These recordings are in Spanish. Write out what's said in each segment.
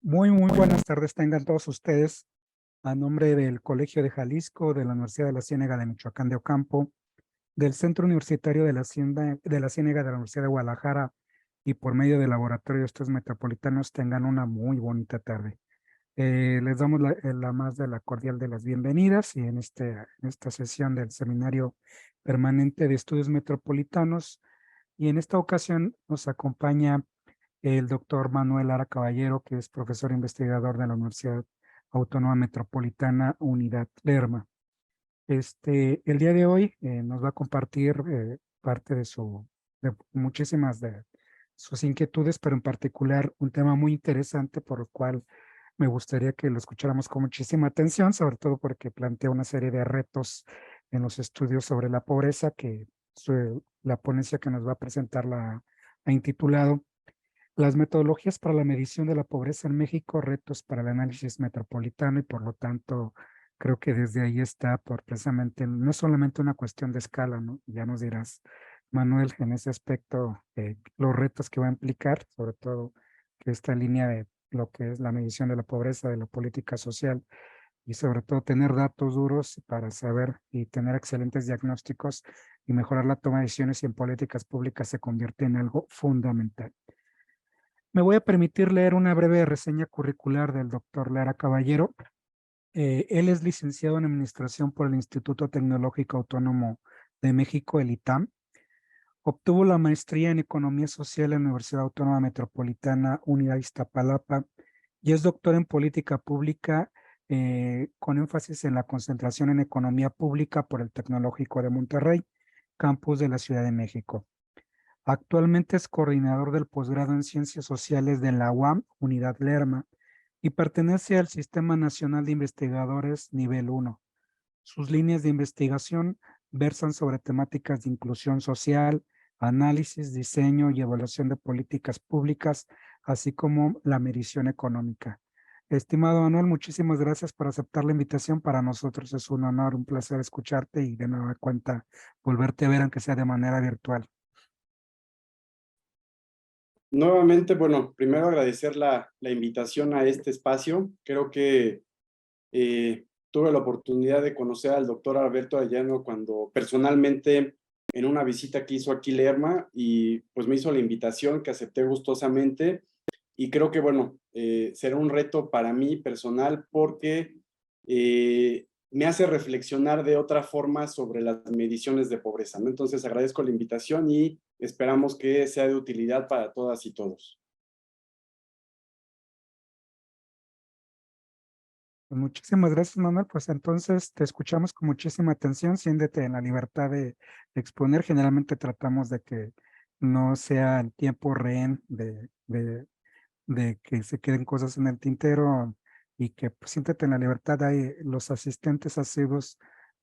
Muy buenas tardes tengan todos ustedes. A nombre del Colegio de Jalisco, de la Universidad de la Ciénega de Michoacán de Ocampo, del Centro Universitario de la Ciénega de la Universidad de Guadalajara y por medio del Laboratorio de Estudios Metropolitanos, tengan una muy bonita tarde. Les damos la más de la cordial de las bienvenidas y en esta sesión del Seminario Permanente de Estudios Metropolitanos. Y en esta ocasión nos acompaña el doctor Manuel Lara Caballero, que es profesor investigador de la Universidad Autónoma Metropolitana Unidad Lerma. El día de hoy nos va a compartir parte de muchísimas de sus inquietudes, pero en particular un tema muy interesante por el cual me gustaría que lo escucháramos con muchísima atención, sobre todo porque plantea una serie de retos en los estudios sobre la pobreza la ponencia que nos va a presentar ha intitulado las metodologías para la medición de la pobreza en México, retos para el análisis metropolitano y por lo tanto creo que desde ahí está por precisamente, no es solamente una cuestión de escala, ¿no? Ya nos dirás, Manuel, en ese aspecto, los retos que va a implicar, sobre todo que esta línea de lo que es la medición de la pobreza, de la política social y sobre todo tener datos duros para saber y tener excelentes diagnósticos y mejorar la toma de decisiones y en políticas públicas se convierte en algo fundamental. Me voy a permitir leer una breve reseña curricular del doctor Lara Caballero. Él es licenciado en Administración por el Instituto Tecnológico Autónomo de México, el ITAM. Obtuvo la maestría en Economía Social en la Universidad Autónoma Metropolitana Unidad Iztapalapa y es doctor en Política Pública con énfasis en la concentración en Economía Pública por el Tecnológico de Monterrey, campus de la Ciudad de México. Actualmente es coordinador del posgrado en Ciencias Sociales de la UAM, Unidad Lerma, y pertenece al Sistema Nacional de Investigadores Nivel 1. Sus líneas de investigación versan sobre temáticas de inclusión social, análisis, diseño y evaluación de políticas públicas, así como la medición económica. Estimado Manuel, muchísimas gracias por aceptar la invitación. Para nosotros es un honor, un placer escucharte y de nueva cuenta volverte a ver, aunque sea de manera virtual. Nuevamente, bueno, primero agradecer la invitación a este espacio. Creo que tuve la oportunidad de conocer al doctor Alberto Arellano cuando personalmente en una visita que hizo aquí Lerma y pues me hizo la invitación que acepté gustosamente y creo que bueno, será un reto para mí personal porque me hace reflexionar de otra forma sobre las mediciones de pobreza, ¿no? Entonces agradezco la invitación y esperamos que sea de utilidad para todas y todos. Pues muchísimas gracias, Manuel. Pues entonces te escuchamos con muchísima atención. Siéntete en la libertad de exponer. Generalmente tratamos de que no sea el tiempo rehén de que se queden cosas en el tintero y que pues, siéntete en la libertad. Ahí los asistentes asiduos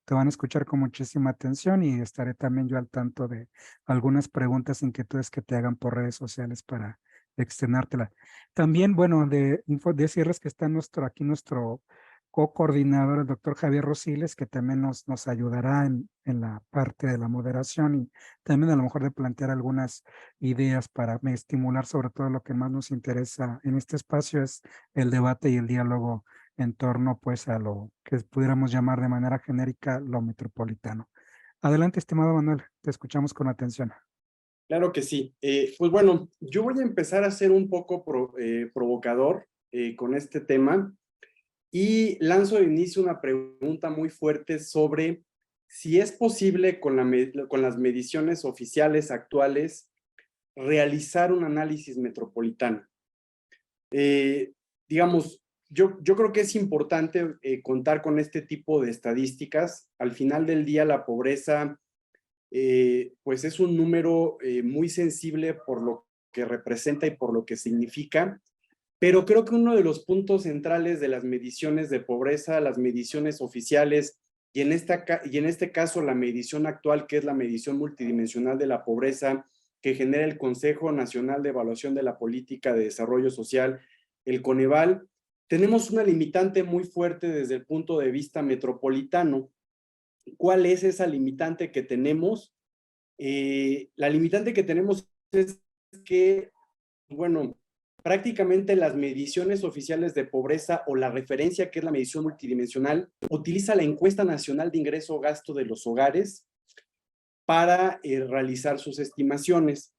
te van a escuchar con muchísima atención y estaré también yo al tanto de algunas preguntas, inquietudes que te hagan por redes sociales para externártela. También, bueno, decirles que está aquí nuestro co-coordinador, el doctor Javier Rosiles, que también nos ayudará en la parte de la moderación y también a lo mejor de plantear algunas ideas para estimular sobre todo lo que más nos interesa en este espacio es el debate y el diálogo en torno pues a lo que pudiéramos llamar de manera genérica lo metropolitano. Adelante, estimado Manuel, te escuchamos con atención. Claro que sí. Pues bueno, yo voy a empezar a ser un poco provocador con este tema y lanzo de inicio una pregunta muy fuerte sobre si es posible con las mediciones oficiales actuales realizar un análisis metropolitano. Eh, digamos, yo creo que es importante contar con este tipo de estadísticas. Al final del día, la pobreza pues es un número muy sensible por lo que representa y por lo que significa, pero creo que uno de los puntos centrales de las mediciones de pobreza, las mediciones oficiales y en este caso la medición actual, que es la medición multidimensional de la pobreza que genera el Consejo Nacional de Evaluación de la Política de Desarrollo Social, el Coneval, tenemos una limitante muy fuerte desde el punto de vista metropolitano. ¿Cuál es esa limitante que tenemos? La limitante que tenemos es que, bueno, prácticamente las mediciones oficiales de pobreza o la referencia que es la medición multidimensional utiliza la encuesta nacional de ingreso-gasto de los hogares para realizar sus estimaciones.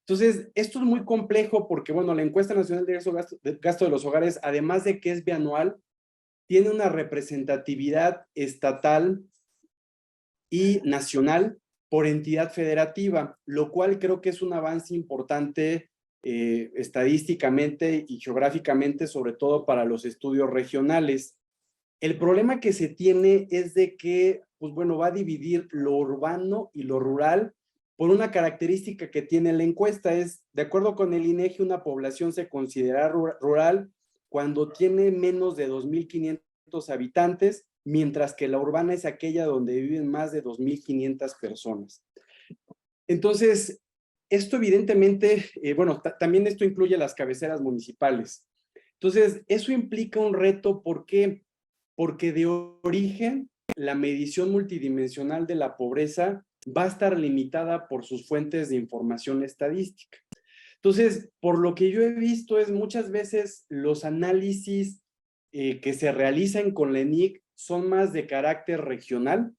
Entonces, esto es muy complejo porque, bueno, la encuesta nacional de ingreso-gasto de los hogares, además de que es bianual, tiene una representatividad estatal y nacional por entidad federativa, lo cual creo que es un avance importante estadísticamente y geográficamente, sobre todo para los estudios regionales. El problema que se tiene es de que, pues bueno, va a dividir lo urbano y lo rural por una característica que tiene la encuesta. Es, de acuerdo con el INEGI, una población se considera rural cuando tiene menos de 2,500 habitantes, mientras que la urbana es aquella donde viven más de 2,500 personas. Entonces, esto evidentemente, bueno, también esto incluye las cabeceras municipales. Entonces, eso implica un reto. ¿Por qué? Porque de origen, la medición multidimensional de la pobreza va a estar limitada por sus fuentes de información estadística. Entonces, por lo que yo he visto es muchas veces los análisis que se realizan con la ENIC son más de carácter regional,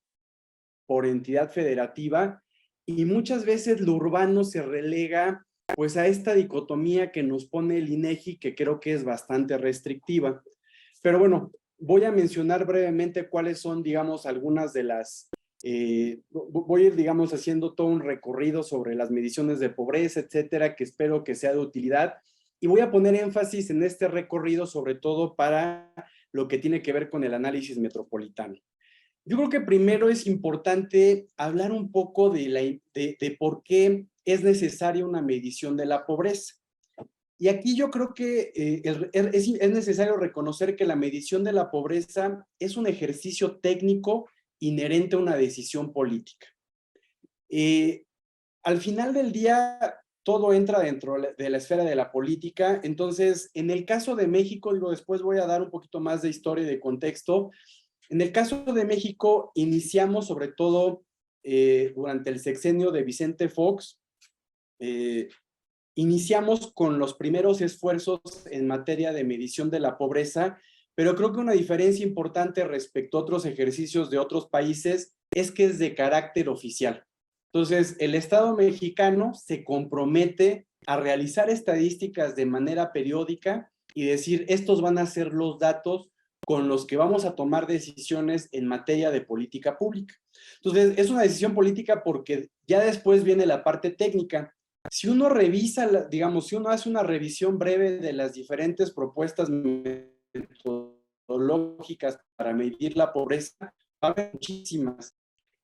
por entidad federativa, y muchas veces lo urbano se relega pues a esta dicotomía que nos pone el INEGI, que creo que es bastante restrictiva. Pero bueno, voy a mencionar brevemente cuáles son, digamos, algunas de las... voy a ir, digamos, haciendo todo un recorrido sobre las mediciones de pobreza, etcétera, que espero que sea de utilidad. Y voy a poner énfasis en este recorrido, sobre todo para lo que tiene que ver con el análisis metropolitano. Yo creo que primero es importante hablar un poco de por qué es necesaria una medición de la pobreza. Y aquí yo creo que es necesario reconocer que la medición de la pobreza es un ejercicio técnico inherente a una decisión política. Al final del día, todo entra dentro de la esfera de la política. Entonces, en el caso de México, digo, después voy a dar un poquito más de historia y de contexto. En el caso de México, iniciamos sobre todo durante el sexenio de Vicente Fox, iniciamos con los primeros esfuerzos en materia de medición de la pobreza, pero creo que una diferencia importante respecto a otros ejercicios de otros países es que es de carácter oficial. Entonces, el Estado mexicano se compromete a realizar estadísticas de manera periódica y decir, estos van a ser los datos con los que vamos a tomar decisiones en materia de política pública. Entonces, es una decisión política porque ya después viene la parte técnica. Si uno revisa, digamos, si uno hace una revisión breve de las diferentes propuestas metodológicas para medir la pobreza, va a haber muchísimas.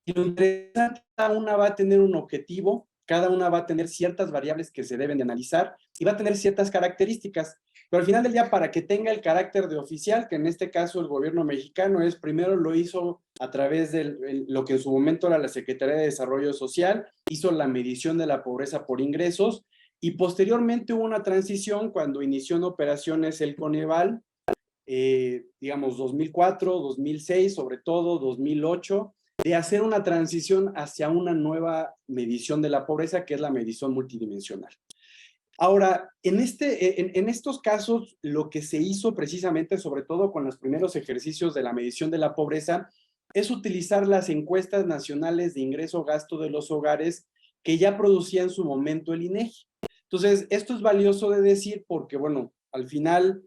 Y lo interesante, cada una va a tener un objetivo, cada una va a tener ciertas variables que se deben de analizar y va a tener ciertas características. Pero al final del día, para que tenga el carácter de oficial, que en este caso el gobierno mexicano primero lo hizo a través de lo que en su momento era la Secretaría de Desarrollo Social, hizo la medición de la pobreza por ingresos, y posteriormente hubo una transición cuando inició en operaciones el Coneval, digamos 2004, 2006, sobre todo 2008, de hacer una transición hacia una nueva medición de la pobreza, que es la medición multidimensional. Ahora, en estos casos, lo que se hizo precisamente, sobre todo con los primeros ejercicios de la medición de la pobreza, es utilizar las encuestas nacionales de ingreso-gasto de los hogares que ya producía en su momento el INEGI. Entonces, esto es valioso de decir porque, bueno, al final,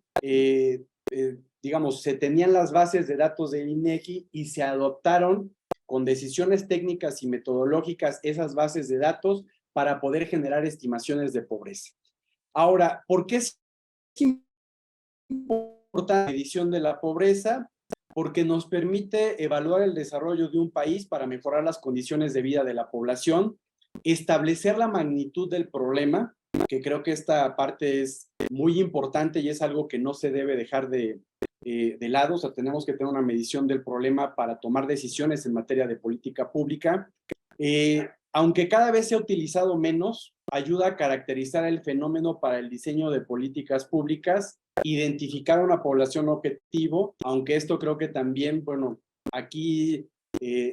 digamos, se tenían las bases de datos del INEGI y se adoptaron con decisiones técnicas y metodológicas esas bases de datos para poder generar estimaciones de pobreza. Ahora, ¿por qué es importante la medición de la pobreza? Porque nos permite evaluar el desarrollo de un país para mejorar las condiciones de vida de la población, establecer la magnitud del problema, que creo que esta parte es muy importante y es algo que no se debe dejar de lado. O sea, tenemos que tener una medición del problema para tomar decisiones en materia de política pública. Aunque cada vez se ha utilizado menos, ayuda a caracterizar el fenómeno para el diseño de políticas públicas, identificar una población objetivo, aunque esto creo que también, bueno, aquí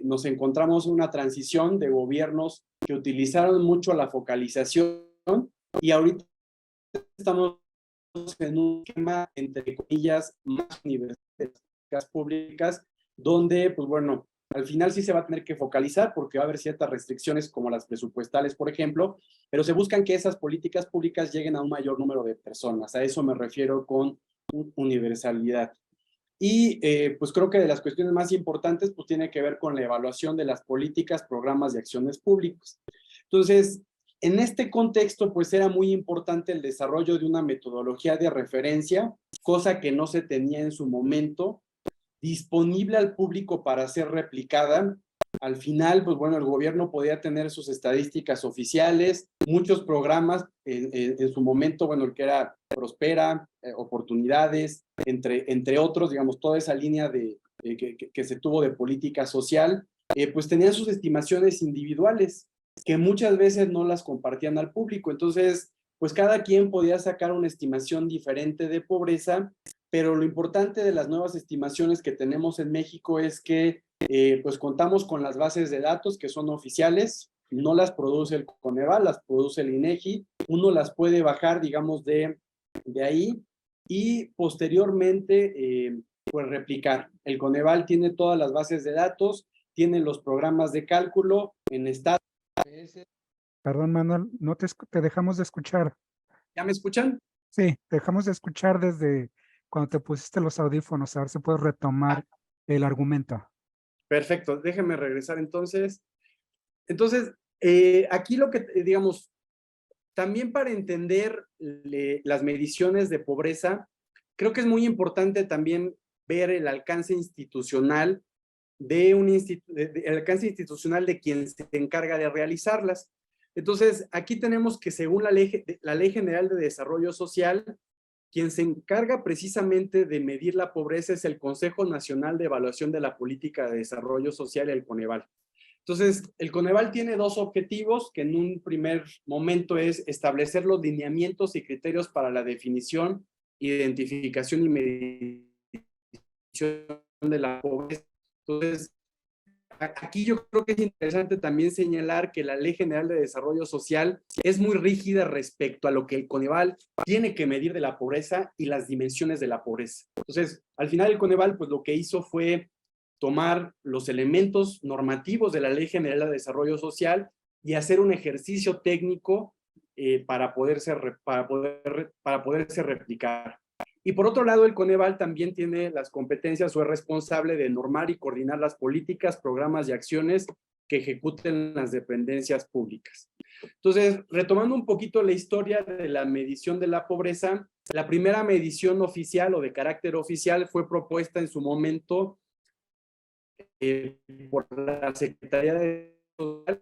nos encontramos una transición de gobiernos que utilizaron mucho la focalización y ahorita estamos en un esquema, entre comillas, más universidades públicas, donde, pues bueno, al final sí se va a tener que focalizar porque va a haber ciertas restricciones como las presupuestales, por ejemplo, pero se buscan que esas políticas públicas lleguen a un mayor número de personas. A eso me refiero con universalidad. Y pues creo que de las cuestiones más importantes pues tiene que ver con la evaluación de las políticas, programas y acciones públicas. Entonces, en este contexto pues era muy importante el desarrollo de una metodología de referencia, cosa que no se tenía en su momento, disponible al público para ser replicada. Al final, pues bueno, el gobierno podía tener sus estadísticas oficiales, muchos programas en su momento, bueno, el que era Prospera, Oportunidades, entre otros, digamos, toda esa línea que se tuvo de política social, pues tenían sus estimaciones individuales, que muchas veces no las compartían al público. Entonces, pues cada quien podía sacar una estimación diferente de pobreza, pero lo importante de las nuevas estimaciones que tenemos en México es que pues contamos con las bases de datos que son oficiales, no las produce el Coneval, las produce el INEGI, uno las puede bajar, digamos, de ahí y posteriormente pues replicar. El Coneval tiene todas las bases de datos, tiene los programas de cálculo en estado. Perdón, Manuel, no te dejamos de escuchar. ¿Ya me escuchan? Sí, te dejamos de escuchar desde cuando te pusiste los audífonos, a ver si puedes retomar el argumento. Perfecto, déjenme regresar entonces. Entonces, aquí lo que, digamos, también para entender las mediciones de pobreza, creo que es muy importante también ver el alcance institucional el alcance institucional de quien se encarga de realizarlas. Entonces, aquí tenemos que según la Ley General de Desarrollo Social, quien se encarga precisamente de medir la pobreza es el Consejo Nacional de Evaluación de la Política de Desarrollo Social, el Coneval. Entonces, el Coneval tiene dos objetivos, que en un primer momento es establecer los lineamientos y criterios para la definición, identificación y medición de la pobreza. Entonces, aquí yo creo que es interesante también señalar que la Ley General de Desarrollo Social es muy rígida respecto a lo que el Coneval tiene que medir de la pobreza y las dimensiones de la pobreza. Entonces, al final el Coneval, pues lo que hizo fue tomar los elementos normativos de la Ley General de Desarrollo Social y hacer un ejercicio técnico para poderse replicar. Y por otro lado, el Coneval también tiene las competencias o es responsable de normar y coordinar las políticas, programas y acciones que ejecuten las dependencias públicas. Entonces, retomando un poquito la historia de la medición de la pobreza, la primera medición oficial o de carácter oficial fue propuesta en su momento por la Secretaría de Social,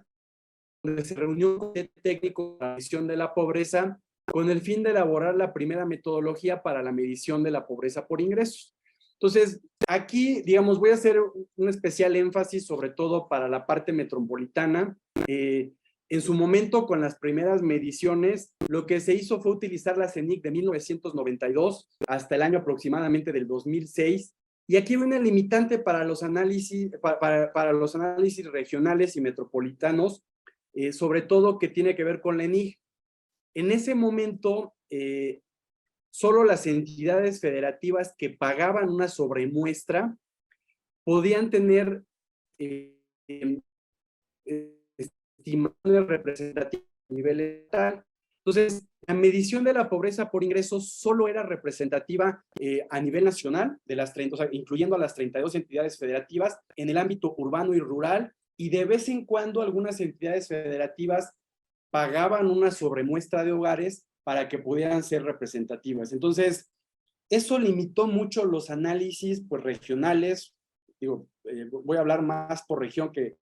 donde se reunió un comité técnico para la medición de la pobreza con el fin de elaborar la primera metodología para la medición de la pobreza por ingresos. Entonces, aquí, digamos, voy a hacer un especial énfasis sobre todo para la parte metropolitana. En su momento, con las primeras mediciones, lo que se hizo fue utilizar la CENIC de 1992 hasta el año aproximadamente del 2006. Y aquí viene el limitante para los análisis, para los análisis regionales y metropolitanos, sobre todo que tiene que ver con la ENIG. En ese momento, solo las entidades federativas que pagaban una sobremuestra podían tener estimaciones representativas a nivel estatal. Entonces, la medición de la pobreza por ingresos solo era representativa a nivel nacional, de las 30, o sea, incluyendo a las 32 entidades federativas en el ámbito urbano y rural, y de vez en cuando algunas entidades federativas pagaban una sobremuestra de hogares para que pudieran ser representativas. Entonces, eso limitó mucho los análisis pues, regionales. Digo, voy a hablar más por región que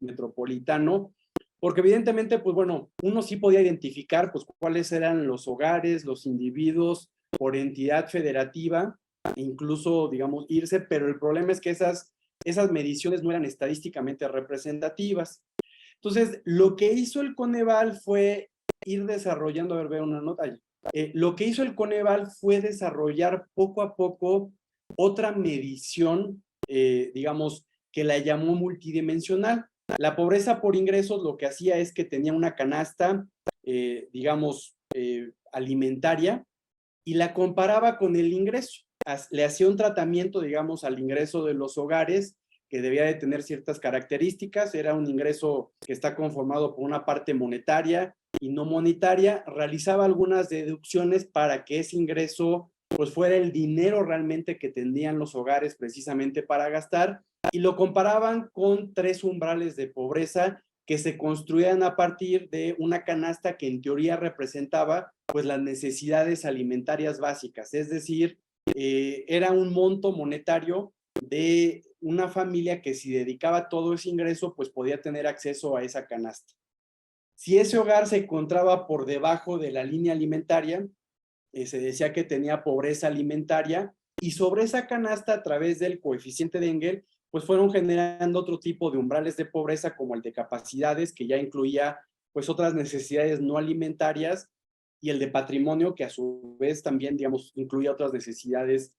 metropolitano, porque evidentemente, pues bueno, uno sí podía identificar pues cuáles eran los hogares, los individuos por entidad federativa, incluso, digamos, irse, pero el problema es que esas mediciones no eran estadísticamente representativas. Entonces, lo que hizo el Coneval fue ir desarrollando, a ver, veo una nota allí. Lo que hizo el Coneval fue desarrollar poco a poco otra medición, digamos, que la llamó multidimensional. La pobreza por ingresos lo que hacía es que tenía una canasta, digamos, alimentaria, y la comparaba con el ingreso. Le hacía un tratamiento, digamos, al ingreso de los hogares que debía de tener ciertas características. Era un ingreso que está conformado por una parte monetaria y no monetaria. Realizaba algunas deducciones para que ese ingreso pues fuera el dinero realmente que tendrían los hogares precisamente para gastar, y lo comparaban con 3 umbrales de pobreza que se construían a partir de una canasta que en teoría representaba pues las necesidades alimentarias básicas, es decir, era un monto monetario de una familia que si dedicaba todo ese ingreso pues podía tener acceso a esa canasta. Si ese hogar se encontraba por debajo de la línea alimentaria, se decía que tenía pobreza alimentaria, y sobre esa canasta, a través del coeficiente de Engel, pues fueron generando otro tipo de umbrales de pobreza, como el de capacidades, que ya incluía pues otras necesidades no alimentarias, y el de patrimonio, que a su vez también, digamos, incluía otras necesidades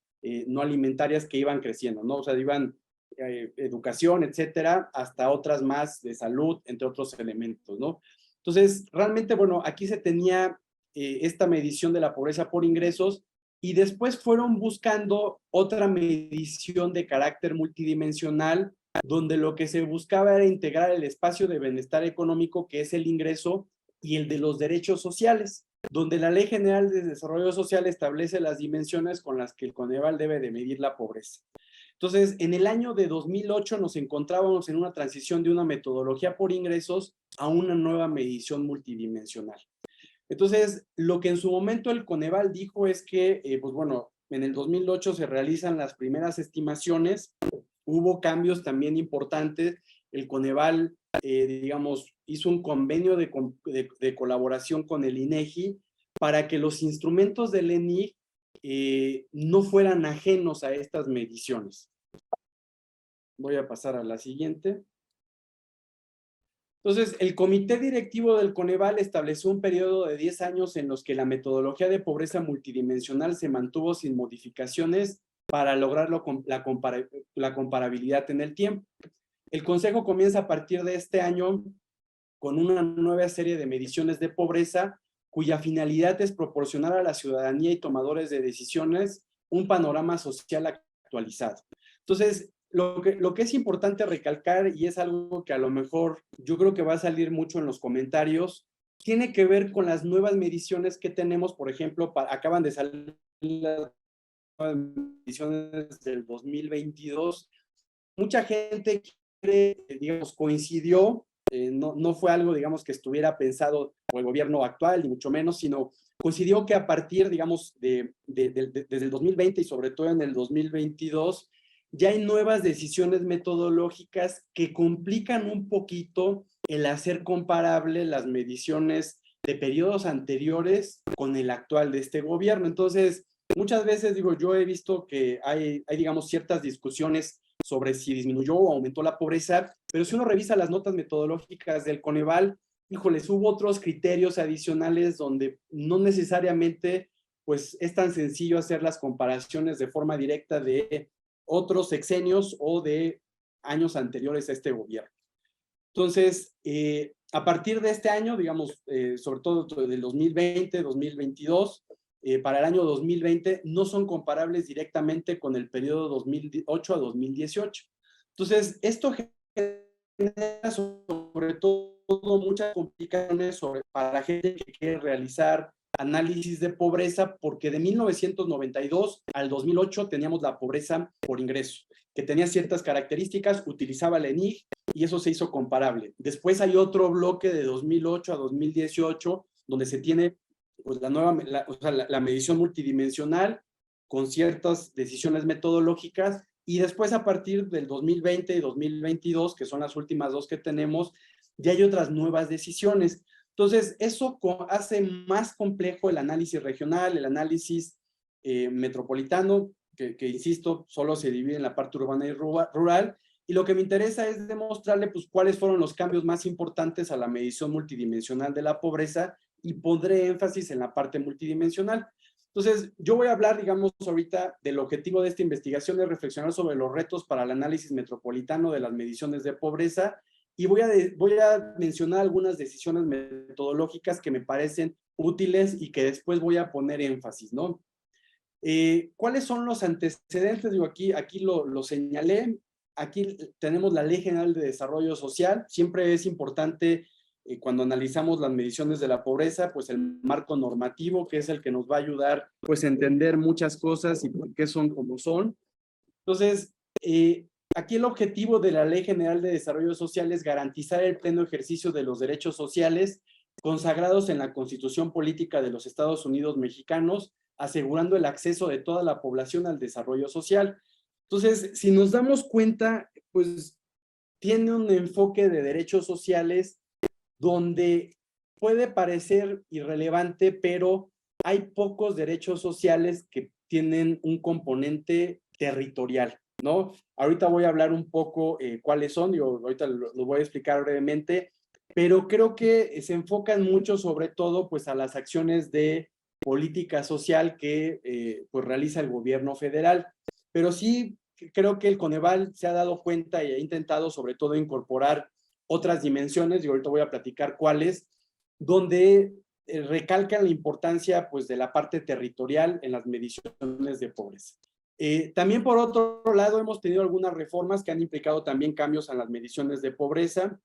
no alimentarias que iban creciendo, ¿no? O sea, iban educación, etcétera, hasta otras más de salud, entre otros elementos, ¿no? Entonces, realmente, bueno, aquí se tenía esta medición de la pobreza por ingresos, y después fueron buscando otra medición de carácter multidimensional, donde lo que se buscaba era integrar el espacio de bienestar económico, que es el ingreso, y el de los derechos sociales, donde la Ley General de Desarrollo Social establece las dimensiones con las que el Coneval debe de medir la pobreza. Entonces, en el año de 2008 nos encontrábamos en una transición de una metodología por ingresos a una nueva medición multidimensional. Entonces, lo que en su momento el Coneval dijo es que, pues bueno, en el 2008 se realizan las primeras estimaciones, hubo cambios también importantes. El Coneval, digamos, hizo un convenio de colaboración con el INEGI para que los instrumentos del ENIG no fueran ajenos a estas mediciones. Voy a pasar a la siguiente. Entonces, el comité directivo del Coneval estableció un periodo de 10 años en los que la metodología de pobreza multidimensional se mantuvo sin modificaciones para lograr la comparabilidad en el tiempo. El Consejo comienza a partir de este año con una nueva serie de mediciones de pobreza, cuya finalidad es proporcionar a la ciudadanía y tomadores de decisiones un panorama social actualizado. Entonces, lo que es importante recalcar, y es algo que a lo mejor yo creo que va a salir mucho en los comentarios, tiene que ver con las nuevas mediciones que tenemos. Por ejemplo, acaban de salir las nuevas mediciones del 2022. Mucha gente digamos, coincidió, no fue algo, digamos, que estuviera pensado por el gobierno actual, ni mucho menos, sino coincidió que a partir, digamos, desde el 2020 y sobre todo en el 2022, ya hay nuevas decisiones metodológicas que complican un poquito el hacer comparable las mediciones de periodos anteriores con el actual de este gobierno. Entonces, muchas veces, digo, yo he visto que hay digamos, ciertas discusiones sobre si disminuyó o aumentó la pobreza, pero si uno revisa las notas metodológicas del Coneval, híjoles, hubo otros criterios adicionales donde no necesariamente pues es tan sencillo hacer las comparaciones de forma directa de otros sexenios o de años anteriores a este gobierno. Entonces, a partir de este año, digamos, sobre todo del 2020, 2022, para el año 2020 no son comparables directamente con el periodo 2008 a 2018. Entonces, esto genera sobre todo muchas complicaciones para la gente que quiere realizar análisis de pobreza, porque de 1992 al 2008 teníamos la pobreza por ingreso, que tenía ciertas características, utilizaba el ENIG y eso se hizo comparable. Después hay otro bloque de 2008 a 2018 donde se tiene pues, la medición multidimensional con ciertas decisiones metodológicas, y después a partir del 2020 y 2022, que son las últimas dos que tenemos, ya hay otras nuevas decisiones. Entonces, eso hace más complejo el análisis regional, el análisis metropolitano, que insisto, solo se divide en la parte urbana y rural, y lo que me interesa es demostrarle pues, cuáles fueron los cambios más importantes a la medición multidimensional de la pobreza, y pondré énfasis en la parte multidimensional. Entonces, yo voy a hablar, digamos, ahorita del objetivo de esta investigación, es reflexionar sobre los retos para el análisis metropolitano de las mediciones de pobreza, y voy a mencionar algunas decisiones metodológicas que me parecen útiles y que después voy a poner énfasis, ¿no? ¿Cuáles son los antecedentes? Digo, aquí lo señalé. Aquí tenemos la Ley General de Desarrollo Social. Siempre es importante cuando analizamos las mediciones de la pobreza, pues el marco normativo, que es el que nos va a ayudar pues a entender muchas cosas y por qué son como son. Entonces, aquí el objetivo de la Ley General de Desarrollo Social es garantizar el pleno ejercicio de los derechos sociales consagrados en la Constitución Política de los Estados Unidos Mexicanos, asegurando el acceso de toda la población al desarrollo social. Entonces, si nos damos cuenta, pues tiene un enfoque de derechos sociales donde puede parecer irrelevante, pero hay pocos derechos sociales que tienen un componente territorial, ¿no? Ahorita voy a hablar un poco cuáles son, digo, ahorita lo voy a explicar brevemente, pero creo que se enfocan mucho sobre todo pues a las acciones de política social que pues realiza el gobierno federal. Pero sí creo que el Coneval se ha dado cuenta y ha intentado sobre todo incorporar otras dimensiones, y ahorita voy a platicar cuáles, donde recalcan la importancia pues de la parte territorial en las mediciones de pobreza. También por otro lado hemos tenido algunas reformas que han implicado también cambios en las mediciones de pobreza.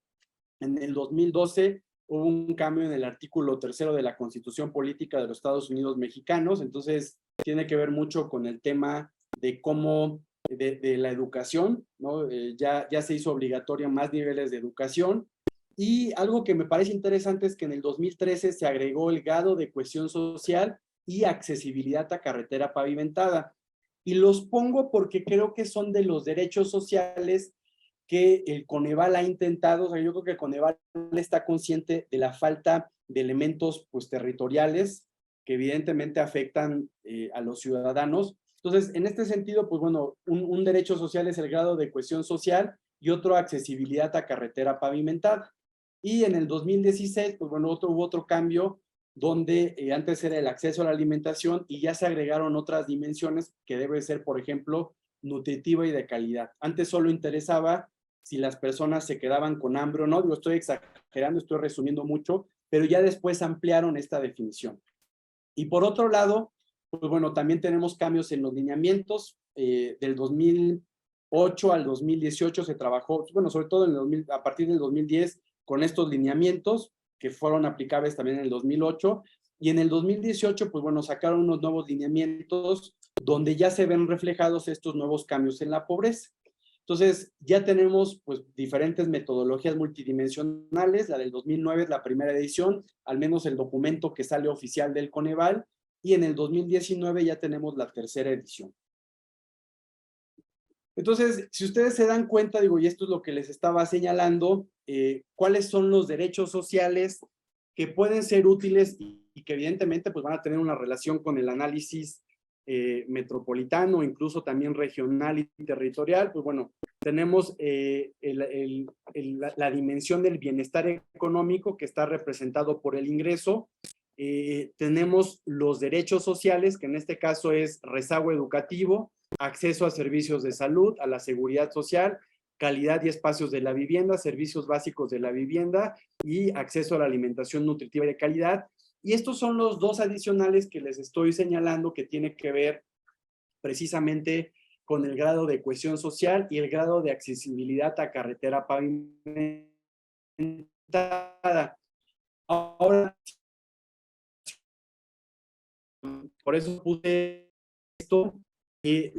En el 2012 hubo un cambio en el artículo 3 de la Constitución Política de los Estados Unidos Mexicanos, entonces tiene que ver mucho con el tema de cómo, de la educación, ¿no? Ya se hizo obligatoria más niveles de educación, y algo que me parece interesante es que en el 2013 se agregó el grado de cohesión social y accesibilidad a carretera pavimentada. Y los pongo porque creo que son de los derechos sociales que el Coneval ha intentado. O sea, yo creo que el Coneval está consciente de la falta de elementos pues, territoriales que evidentemente afectan a los ciudadanos. Entonces, en este sentido, pues bueno, un derecho social es el grado de cohesión social y otro accesibilidad a carretera pavimentada. Y en el 2016, pues bueno, hubo otro cambio donde antes era el acceso a la alimentación y ya se agregaron otras dimensiones que debe ser, por ejemplo, nutritiva y de calidad. Antes solo interesaba si las personas se quedaban con hambre o no. Digo, estoy exagerando, estoy resumiendo mucho, pero ya después ampliaron esta definición. Y por otro lado, pues bueno, también tenemos cambios en los lineamientos. Del 2008 al 2018 se trabajó, bueno, sobre todo a partir del 2010, con estos lineamientos que fueron aplicables también en el 2008. Y en el 2018, pues bueno, sacaron unos nuevos lineamientos donde ya se ven reflejados estos nuevos cambios en la pobreza. Entonces, ya tenemos pues diferentes metodologías multidimensionales. La del 2009 es la primera edición, al menos el documento que sale oficial del Coneval, y en el 2019 ya tenemos la tercera edición. Entonces, si ustedes se dan cuenta, digo, y esto es lo que les estaba señalando, cuáles son los derechos sociales que pueden ser útiles y que evidentemente pues van a tener una relación con el análisis metropolitano, incluso también regional y territorial. Pues bueno, tenemos la dimensión del bienestar económico que está representado por el ingreso. Tenemos los derechos sociales, que en este caso es rezago educativo, acceso a servicios de salud, a la seguridad social, calidad y espacios de la vivienda, servicios básicos de la vivienda y acceso a la alimentación nutritiva y de calidad. Y estos son los dos adicionales que les estoy señalando que tiene que ver precisamente con el grado de cohesión social y el grado de accesibilidad a carretera pavimentada. Ahora, por eso puse esto.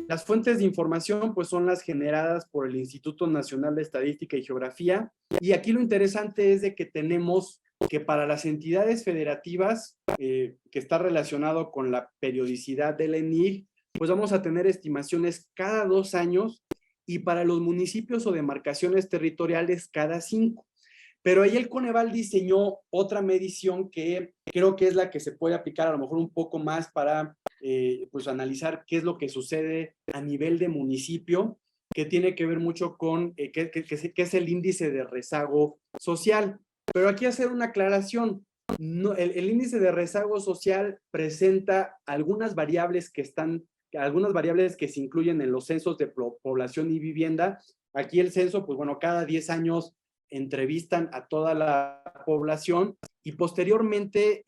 Las fuentes de información pues son las generadas por el Instituto Nacional de Estadística y Geografía, y aquí lo interesante es de que tenemos que para las entidades federativas, que está relacionado con la periodicidad del ENIG, pues vamos a tener estimaciones cada 2 años, y para los municipios o demarcaciones territoriales cada 5. Pero ahí el Coneval diseñó otra medición que creo que es la que se puede aplicar a lo mejor un poco más para pues analizar qué es lo que sucede a nivel de municipio, que tiene que ver mucho con qué es el índice de rezago social. Pero aquí hacer una aclaración. No, el índice de rezago social presenta algunas variables que se incluyen en los censos de población y vivienda. Aquí el censo, pues bueno, cada 10 años entrevistan a toda la población y posteriormente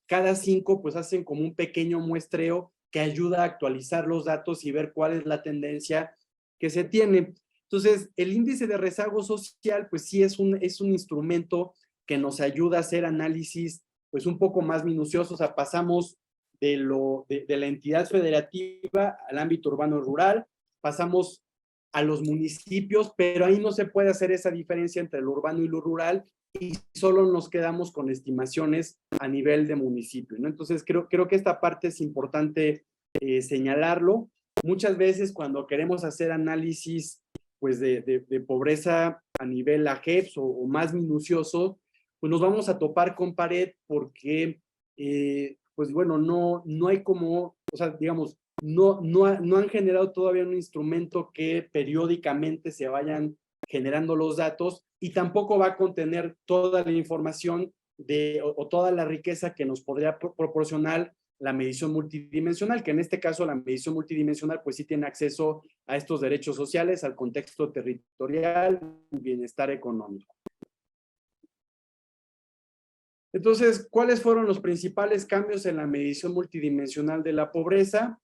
cada 5 pues hacen como un pequeño muestreo que ayuda a actualizar los datos y ver cuál es la tendencia que se tiene. Entonces, el índice de rezago social, pues sí es un instrumento que nos ayuda a hacer análisis pues un poco más minuciosos. O sea, pasamos de la entidad federativa al ámbito urbano rural, pasamos a los municipios, pero ahí no se puede hacer esa diferencia entre lo urbano y lo rural y solo nos quedamos con estimaciones a nivel de municipio, ¿no? Entonces, creo que esta parte es importante señalarlo. Muchas veces cuando queremos hacer análisis pues de pobreza a nivel AGEPS o más minucioso, pues nos vamos a topar con pared porque, pues bueno, no hay como, o sea, digamos, no han generado todavía un instrumento que periódicamente se vayan generando los datos y tampoco va a contener toda la información o toda la riqueza que nos podría proporcionar la medición multidimensional, que en este caso la medición multidimensional pues sí tiene acceso a estos derechos sociales, al contexto territorial, bienestar económico. Entonces, ¿cuáles fueron los principales cambios en la medición multidimensional de la pobreza?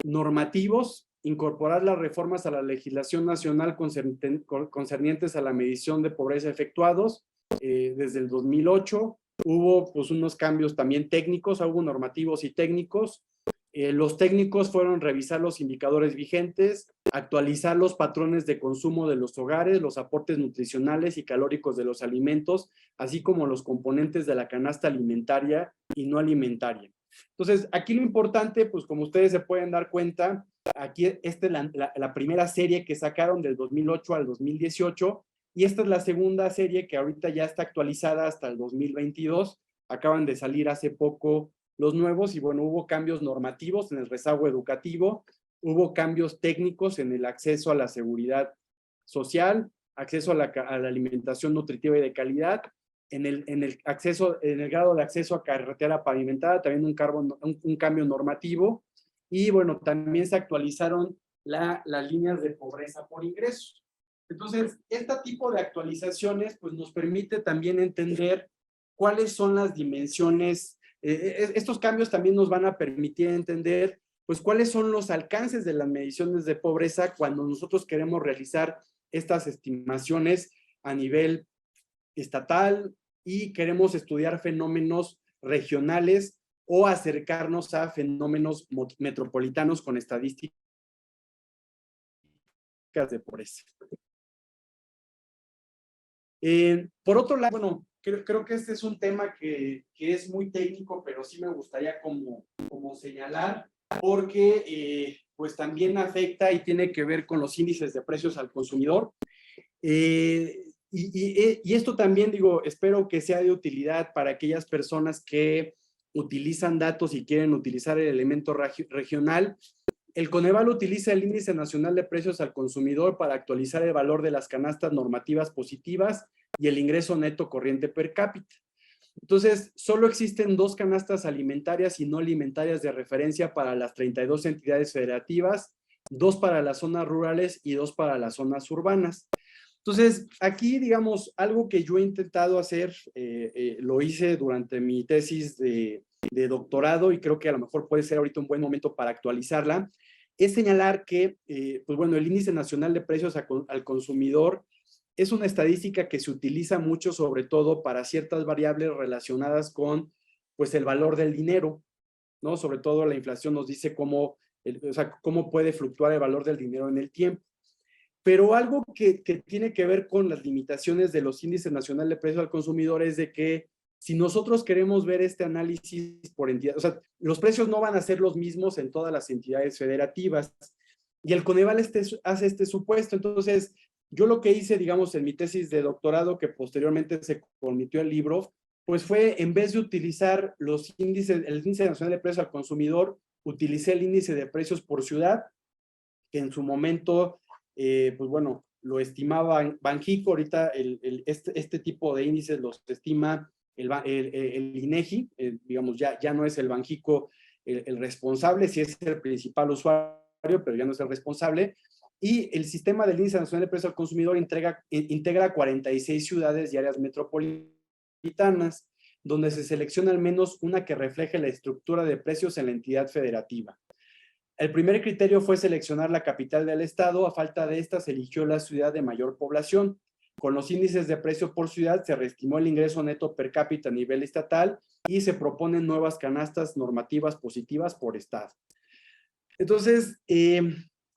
Normativos, incorporar las reformas a la legislación nacional concernientes a la medición de pobreza efectuados desde el 2008. Hubo pues unos cambios también técnicos, hubo normativos y técnicos. Los técnicos fueron revisar los indicadores vigentes, actualizar los patrones de consumo de los hogares, los aportes nutricionales y calóricos de los alimentos, así como los componentes de la canasta alimentaria y no alimentaria. Entonces, aquí lo importante, pues como ustedes se pueden dar cuenta, aquí esta es la primera serie que sacaron del 2008 al 2018, y esta es la segunda serie que ahorita ya está actualizada hasta el 2022. Acaban de salir hace poco los nuevos y bueno, hubo cambios normativos en el rezago educativo, hubo cambios técnicos en el acceso a la seguridad social, acceso a la alimentación nutritiva y de calidad, en el grado de acceso a carretera pavimentada, también un cambio normativo, y bueno, también se actualizaron las líneas de pobreza por ingreso. Entonces, este tipo de actualizaciones pues nos permite también entender cuáles son las dimensiones. Estos cambios también nos van a permitir entender pues cuáles son los alcances de las mediciones de pobreza cuando nosotros queremos realizar estas estimaciones a nivel estatal y queremos estudiar fenómenos regionales o acercarnos a fenómenos metropolitanos con estadísticas de pobreza. Por otro lado, bueno, creo que este es un tema que es muy técnico, pero sí me gustaría como señalar, porque pues también afecta y tiene que ver con los índices de precios al consumidor. Y esto también, digo, espero que sea de utilidad para aquellas personas que utilizan datos y quieren utilizar el elemento regional. El Coneval utiliza el Índice Nacional de Precios al Consumidor para actualizar el valor de las canastas normativas positivas y el ingreso neto corriente per cápita. Entonces, solo existen 2 canastas alimentarias y no alimentarias de referencia para las 32 entidades federativas, 2 para las zonas rurales y 2 para las zonas urbanas. Entonces, aquí, digamos, algo que yo he intentado hacer, lo hice durante mi tesis de doctorado y creo que a lo mejor puede ser ahorita un buen momento para actualizarla, es señalar que, pues bueno, el Índice Nacional de Precios al Consumidor es una estadística que se utiliza mucho, sobre todo para ciertas variables relacionadas con, pues, el valor del dinero, ¿no? Sobre todo la inflación nos dice cómo puede fluctuar el valor del dinero en el tiempo. Pero algo que tiene que ver con las limitaciones de los índices nacionales de precios al consumidor es de que si nosotros queremos ver este análisis por entidad, o sea, los precios no van a ser los mismos en todas las entidades federativas. Y el Coneval hace este supuesto. Entonces, yo lo que hice, digamos, en mi tesis de doctorado, que posteriormente se convirtió en libro, pues fue, en vez de utilizar los índices, el índice nacional de precios al consumidor, utilicé el índice de precios por ciudad, que en su momento, pues bueno, lo estimaba Banxico. Ahorita este tipo de índices los estima el INEGI, digamos, ya no es el Banxico el responsable, sí es el principal usuario, pero ya no es el responsable. Y el sistema del Índice Nacional de Precios al Consumidor integra 46 ciudades y áreas metropolitanas. donde se selecciona al menos una que refleje la estructura de precios en la entidad federativa. El primer criterio fue seleccionar la capital del estado. A falta de esta, se eligió la ciudad de mayor población. Con los índices de precio por ciudad, se reestimó el ingreso neto per cápita a nivel estatal y se proponen nuevas canastas normativas positivas por estado. Entonces,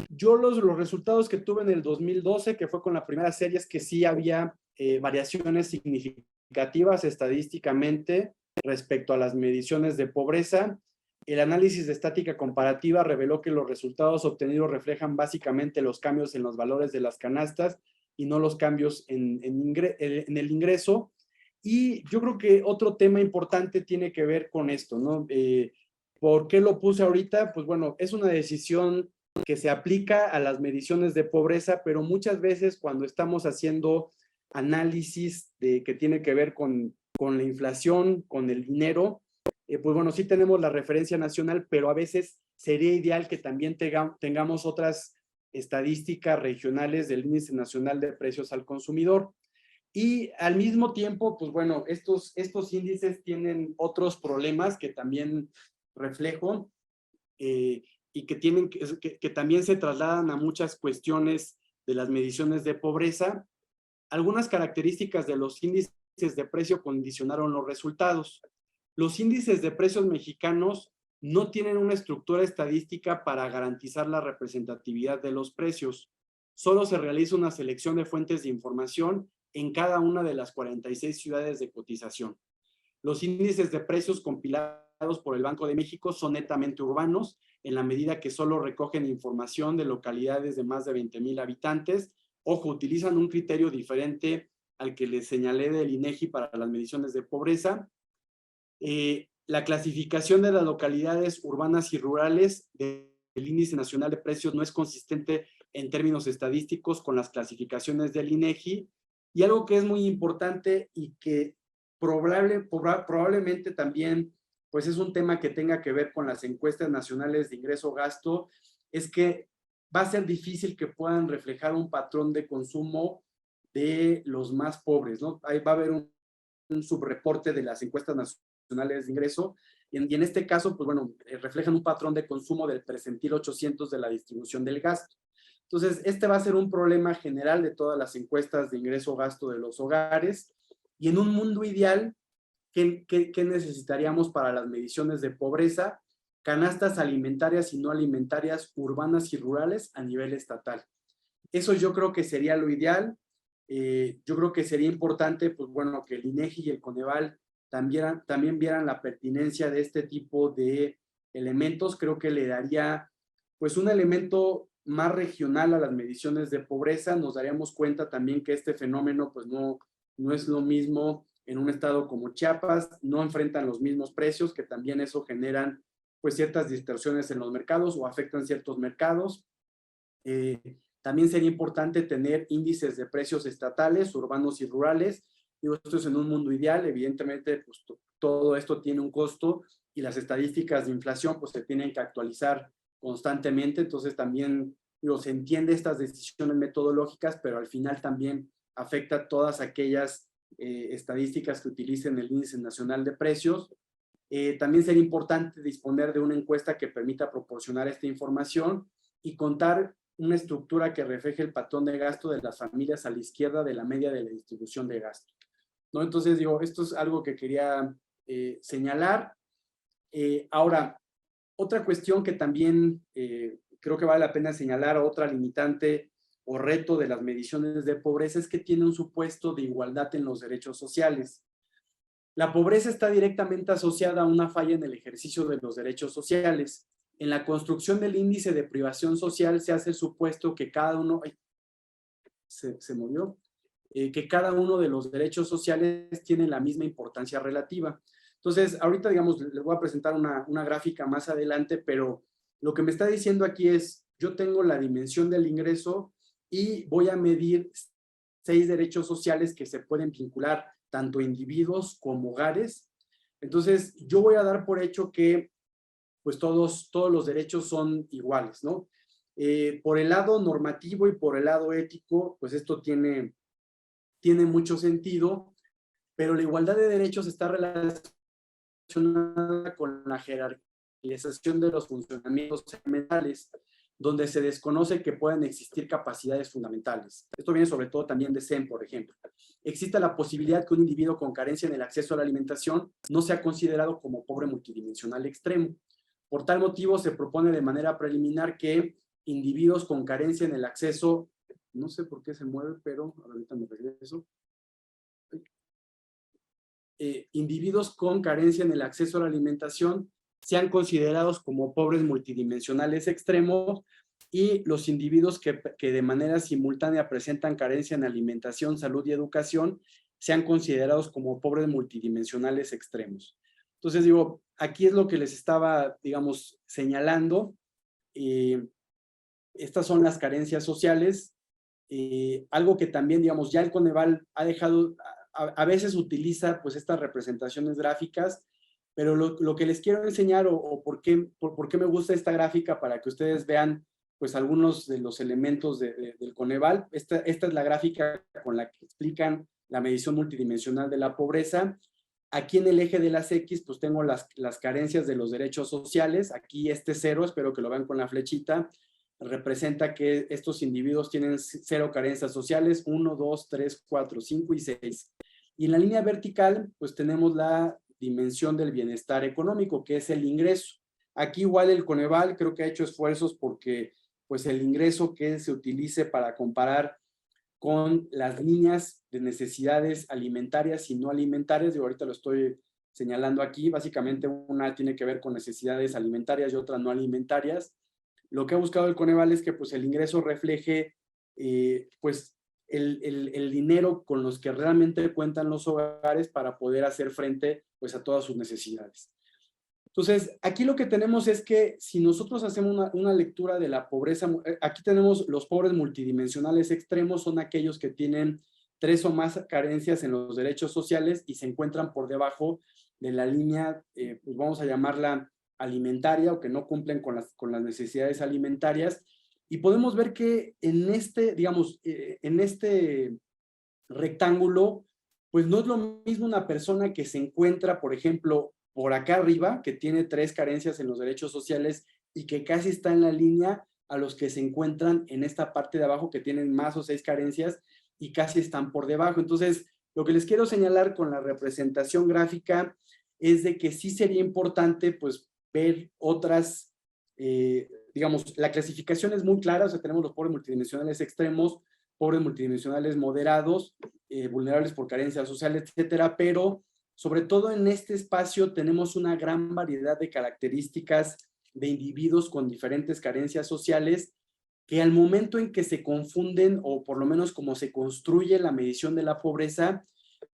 yo los resultados que tuve en el 2012, que fue con la primera serie, es que sí había variaciones significativas estadísticamente respecto a las mediciones de pobreza. El análisis de estática comparativa reveló que los resultados obtenidos reflejan básicamente los cambios en los valores de las canastas y no los cambios en el ingreso. Y yo creo que otro tema importante tiene que ver con esto, ¿no? ¿Por qué lo puse ahorita? Pues bueno, es una decisión que se aplica a las mediciones de pobreza, pero muchas veces cuando estamos haciendo análisis que tiene que ver con la inflación, con el dinero, pues bueno, sí tenemos la referencia nacional, pero a veces sería ideal que también tengamos otras estadísticas regionales del Índice Nacional de Precios al Consumidor. Y al mismo tiempo, pues bueno, estos índices tienen otros problemas que también reflejo y que también se trasladan a muchas cuestiones de las mediciones de pobreza. Algunas características de los índices de precio condicionaron los resultados. Los índices de precios mexicanos no tienen una estructura estadística para garantizar la representatividad de los precios. Solo se realiza una selección de fuentes de información en cada una de las 46 ciudades de cotización. Los índices de precios compilados por el Banco de México son netamente urbanos, en la medida que solo recogen información de localidades de más de 20,000 habitantes. Ojo, utilizan un criterio diferente al que les señalé del INEGI para las mediciones de pobreza. La clasificación de las localidades urbanas y rurales del Índice Nacional de Precios no es consistente en términos estadísticos con las clasificaciones del INEGI. Y algo que es muy importante y que probablemente también pues es un tema que tenga que ver con las encuestas nacionales de ingreso-gasto, es que va a ser difícil que puedan reflejar un patrón de consumo de los más pobres, ¿no? Ahí va a haber un subreporte de las encuestas nacionales de ingreso, y en este caso, pues bueno, reflejan un patrón de consumo del percentil 800 de la distribución del gasto. Entonces, este va a ser un problema general de todas las encuestas de ingreso-gasto de los hogares, y en un mundo ideal, ¿qué necesitaríamos para las mediciones de pobreza? Canastas alimentarias y no alimentarias urbanas y rurales a nivel estatal. Eso yo creo que sería lo ideal. Yo creo que sería importante, pues bueno, que el INEGI y el Coneval también vieran la pertinencia de este tipo de elementos. Creo que le daría, pues, un elemento más regional a las mediciones de pobreza. Nos daríamos cuenta también que este fenómeno, pues, no es lo mismo en un estado como Chiapas, no enfrentan los mismos precios, que también eso generan, pues, ciertas distorsiones en los mercados o afectan ciertos mercados. También sería importante tener índices de precios estatales, urbanos y rurales. Digo, esto es en un mundo ideal, evidentemente pues, todo esto tiene un costo y las estadísticas de inflación pues se tienen que actualizar constantemente, entonces también digo, se entiende estas decisiones metodológicas, pero al final también afecta todas aquellas estadísticas que utilicen el Índice Nacional de Precios. También sería importante disponer de una encuesta que permita proporcionar esta información y contar una estructura que refleje el patrón de gasto de las familias a la izquierda de la media de la distribución de gasto, ¿no? Entonces, digo, esto es algo que quería señalar. Ahora, otra cuestión que también creo que vale la pena señalar, otra limitante o reto de las mediciones de pobreza, es que tiene un supuesto de igualdad en los derechos sociales. La pobreza está directamente asociada a una falla en el ejercicio de los derechos sociales. En la construcción del índice de privación social se hace el supuesto que cada uno, se movió, que cada uno de los derechos sociales tiene la misma importancia relativa. Entonces, ahorita, digamos, les voy a presentar una gráfica más adelante, pero lo que me está diciendo aquí es, yo tengo la dimensión del ingreso y voy a medir 6 derechos sociales que se pueden vincular tanto a individuos como hogares. Entonces, yo voy a dar por hecho que pues todos los derechos son iguales, ¿no? Por el lado normativo y por el lado ético, pues esto tiene mucho sentido, pero la igualdad de derechos está relacionada con la jerarquización de los funcionamientos segmentales, donde se desconoce que puedan existir capacidades fundamentales. Esto viene sobre todo también de SEM, por ejemplo. Existe la posibilidad que un individuo con carencia en el acceso a la alimentación no sea considerado como pobre multidimensional extremo. Por tal motivo, se propone de manera preliminar que individuos con carencia en el acceso, no sé por qué se mueve, pero ahorita me regreso. Individuos con carencia en el acceso a la alimentación sean considerados como pobres multidimensionales extremos, y los individuos que de manera simultánea presentan carencia en alimentación, salud y educación sean considerados como pobres multidimensionales extremos. Entonces digo, aquí es lo que les estaba, digamos, señalando. Estas son las carencias sociales. Algo que también, digamos, ya el Coneval ha dejado, a veces utiliza pues estas representaciones gráficas, pero lo que les quiero enseñar o por qué me gusta esta gráfica, para que ustedes vean pues algunos de los elementos del Coneval. Esta es la gráfica con la que explican la medición multidimensional de la pobreza. Aquí en el eje de las X pues tengo las carencias de los derechos sociales. Aquí este 0, espero que lo vean con la flechita, representa que estos individuos tienen 0 carencias sociales, 1, 2, 3, 4, 5 y 6. Y en la línea vertical, pues tenemos la dimensión del bienestar económico, que es el ingreso. Aquí igual el Coneval creo que ha hecho esfuerzos porque pues el ingreso que se utilice para comparar con las líneas de necesidades alimentarias y no alimentarias, y ahorita lo estoy señalando aquí, básicamente una tiene que ver con necesidades alimentarias y otra no alimentarias. Lo que ha buscado el Coneval es que pues el ingreso refleje pues el dinero con los que realmente cuentan los hogares para poder hacer frente pues a todas sus necesidades. Entonces, aquí lo que tenemos es que si nosotros hacemos una lectura de la pobreza, aquí tenemos los pobres multidimensionales extremos, son aquellos que tienen 3 o más carencias en los derechos sociales y se encuentran por debajo de la línea, pues vamos a llamarla alimentaria, o que no cumplen con las necesidades alimentarias. Y podemos ver que en este, digamos, en este rectángulo, pues no es lo mismo una persona que se encuentra, por ejemplo, por acá arriba, que tiene 3 carencias en los derechos sociales y que casi está en la línea, a los que se encuentran en esta parte de abajo que tienen más o 6 carencias y casi están por debajo. Entonces, lo que les quiero señalar con la representación gráfica es de que sí sería importante pues ver otras, digamos, la clasificación es muy clara, o sea, tenemos los pobres multidimensionales extremos, pobres multidimensionales moderados, vulnerables por carencias sociales, etcétera, pero sobre todo en este espacio tenemos una gran variedad de características de individuos con diferentes carencias sociales que al momento en que se confunden, o por lo menos como se construye la medición de la pobreza,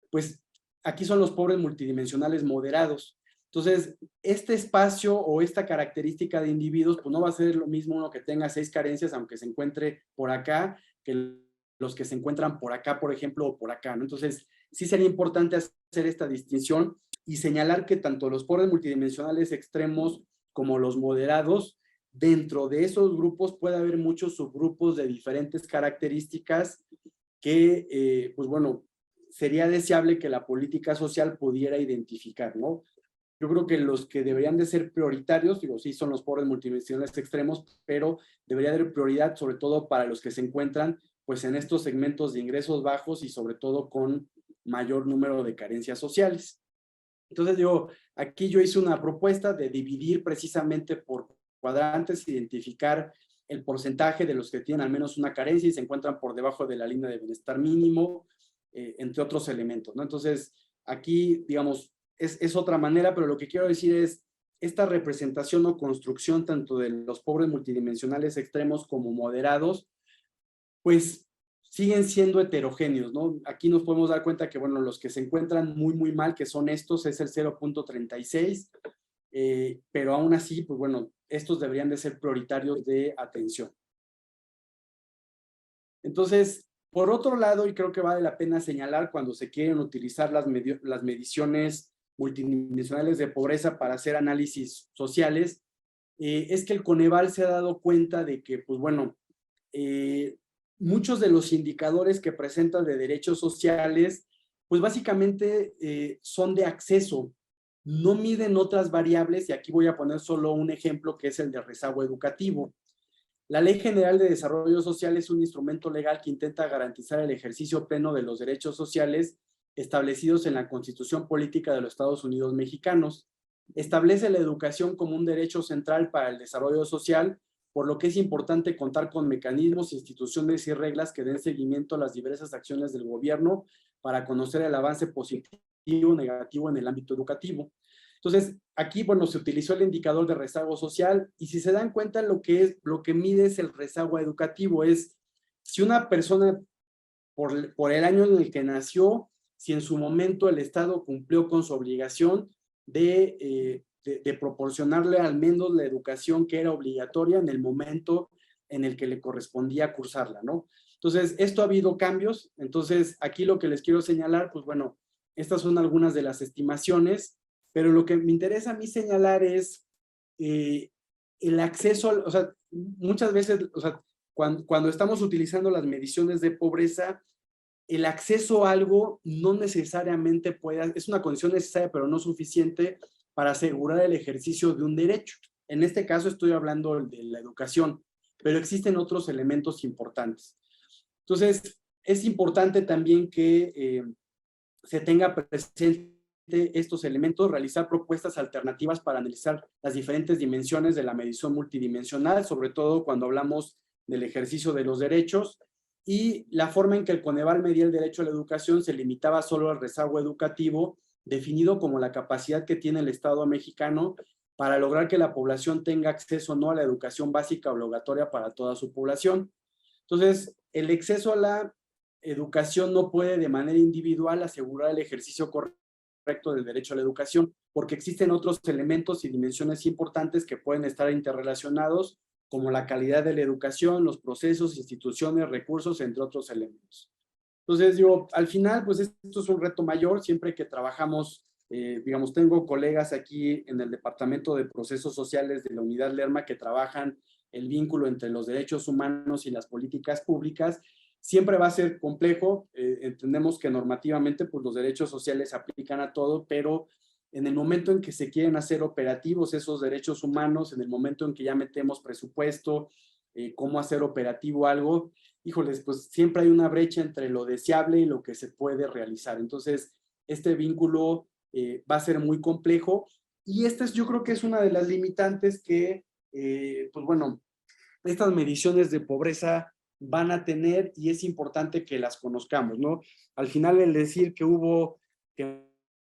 pues aquí son los pobres multidimensionales moderados. Entonces, este espacio o esta característica de individuos, pues no va a ser lo mismo uno que tenga 6 carencias, aunque se encuentre por acá, que los que se encuentran por acá, por ejemplo, o por acá, ¿no? Entonces, sí sería importante hacer esta distinción y señalar que tanto los pobres multidimensionales extremos como los moderados, dentro de esos grupos puede haber muchos subgrupos de diferentes características que, pues bueno, sería deseable que la política social pudiera identificar, ¿no? Yo creo que los que deberían de ser prioritarios, digo, sí son los pobres multidimensionales extremos, pero debería haber prioridad sobre todo para los que se encuentran pues en estos segmentos de ingresos bajos y sobre todo con mayor número de carencias sociales. Entonces aquí yo hice una propuesta de dividir precisamente por cuadrantes, identificar el porcentaje de los que tienen al menos una carencia y se encuentran por debajo de la línea de bienestar mínimo, entre otros elementos, ¿no? Entonces, aquí, digamos, es otra manera, pero lo que quiero decir es, esta representación o construcción tanto de los pobres multidimensionales extremos como moderados, pues siguen siendo heterogéneos, ¿no? Aquí nos podemos dar cuenta que, bueno, los que se encuentran muy, muy mal, que son estos, es el 0.36, pero aún así, pues bueno, estos deberían de ser prioritarios de atención. Entonces, por otro lado, y creo que vale la pena señalar cuando se quieren utilizar las mediciones multidimensionales de pobreza para hacer análisis sociales, es que el Coneval se ha dado cuenta de que, pues bueno, muchos de los indicadores que presentan de derechos sociales pues básicamente son de acceso, no miden otras variables, y aquí voy a poner solo un ejemplo que es el de rezago educativo. La Ley General de Desarrollo Social es un instrumento legal que intenta garantizar el ejercicio pleno de los derechos sociales establecidos en la Constitución Política de los Estados Unidos Mexicanos. Establece la educación como un derecho central para el desarrollo social, por lo que es importante contar con mecanismos, instituciones y reglas que den seguimiento a las diversas acciones del gobierno para conocer el avance positivo o negativo en el ámbito educativo. Entonces, aquí, bueno, se utilizó el indicador de rezago social, y si se dan cuenta, lo que mide es el rezago educativo, es si una persona, por el año en el que nació, si en su momento el Estado cumplió con su obligación de proporcionarle al menos la educación que era obligatoria en el momento en el que le correspondía cursarla, ¿no? Entonces, esto ha habido cambios. Entonces, aquí lo que les quiero señalar, pues bueno, estas son algunas de las estimaciones, pero lo que me interesa a mí señalar es el acceso, o sea, muchas veces, o sea, cuando estamos utilizando las mediciones de pobreza, el acceso a algo no necesariamente puede, es una condición necesaria, pero no suficiente para asegurar el ejercicio de un derecho. En este caso estoy hablando de la educación, pero existen otros elementos importantes. Entonces, es importante también que se tenga presente estos elementos, realizar propuestas alternativas para analizar las diferentes dimensiones de la medición multidimensional, sobre todo cuando hablamos del ejercicio de los derechos, y la forma en que el Coneval medía el derecho a la educación se limitaba solo al rezago educativo, definido como la capacidad que tiene el Estado mexicano para lograr que la población tenga acceso no a la educación básica obligatoria para toda su población. Entonces, el acceso a la educación no puede de manera individual asegurar el ejercicio correcto del derecho a la educación, porque existen otros elementos y dimensiones importantes que pueden estar interrelacionados, como la calidad de la educación, los procesos, instituciones, recursos, entre otros elementos. Entonces, digo, al final, pues esto es un reto mayor, siempre que trabajamos, digamos, tengo colegas aquí en el Departamento de Procesos Sociales de la Unidad Lerma que trabajan el vínculo entre los derechos humanos y las políticas públicas. Siempre va a ser complejo, entendemos que normativamente pues los derechos sociales se aplican a todo, pero en el momento en que se quieren hacer operativos esos derechos humanos, en el momento en que ya metemos presupuesto, cómo hacer operativo algo, híjoles, pues siempre hay una brecha entre lo deseable y lo que se puede realizar. Entonces, este vínculo va a ser muy complejo, y esta yo creo que es una de las limitantes que, pues bueno, estas mediciones de pobreza van a tener, y es importante que las conozcamos, ¿no? Al final, el decir que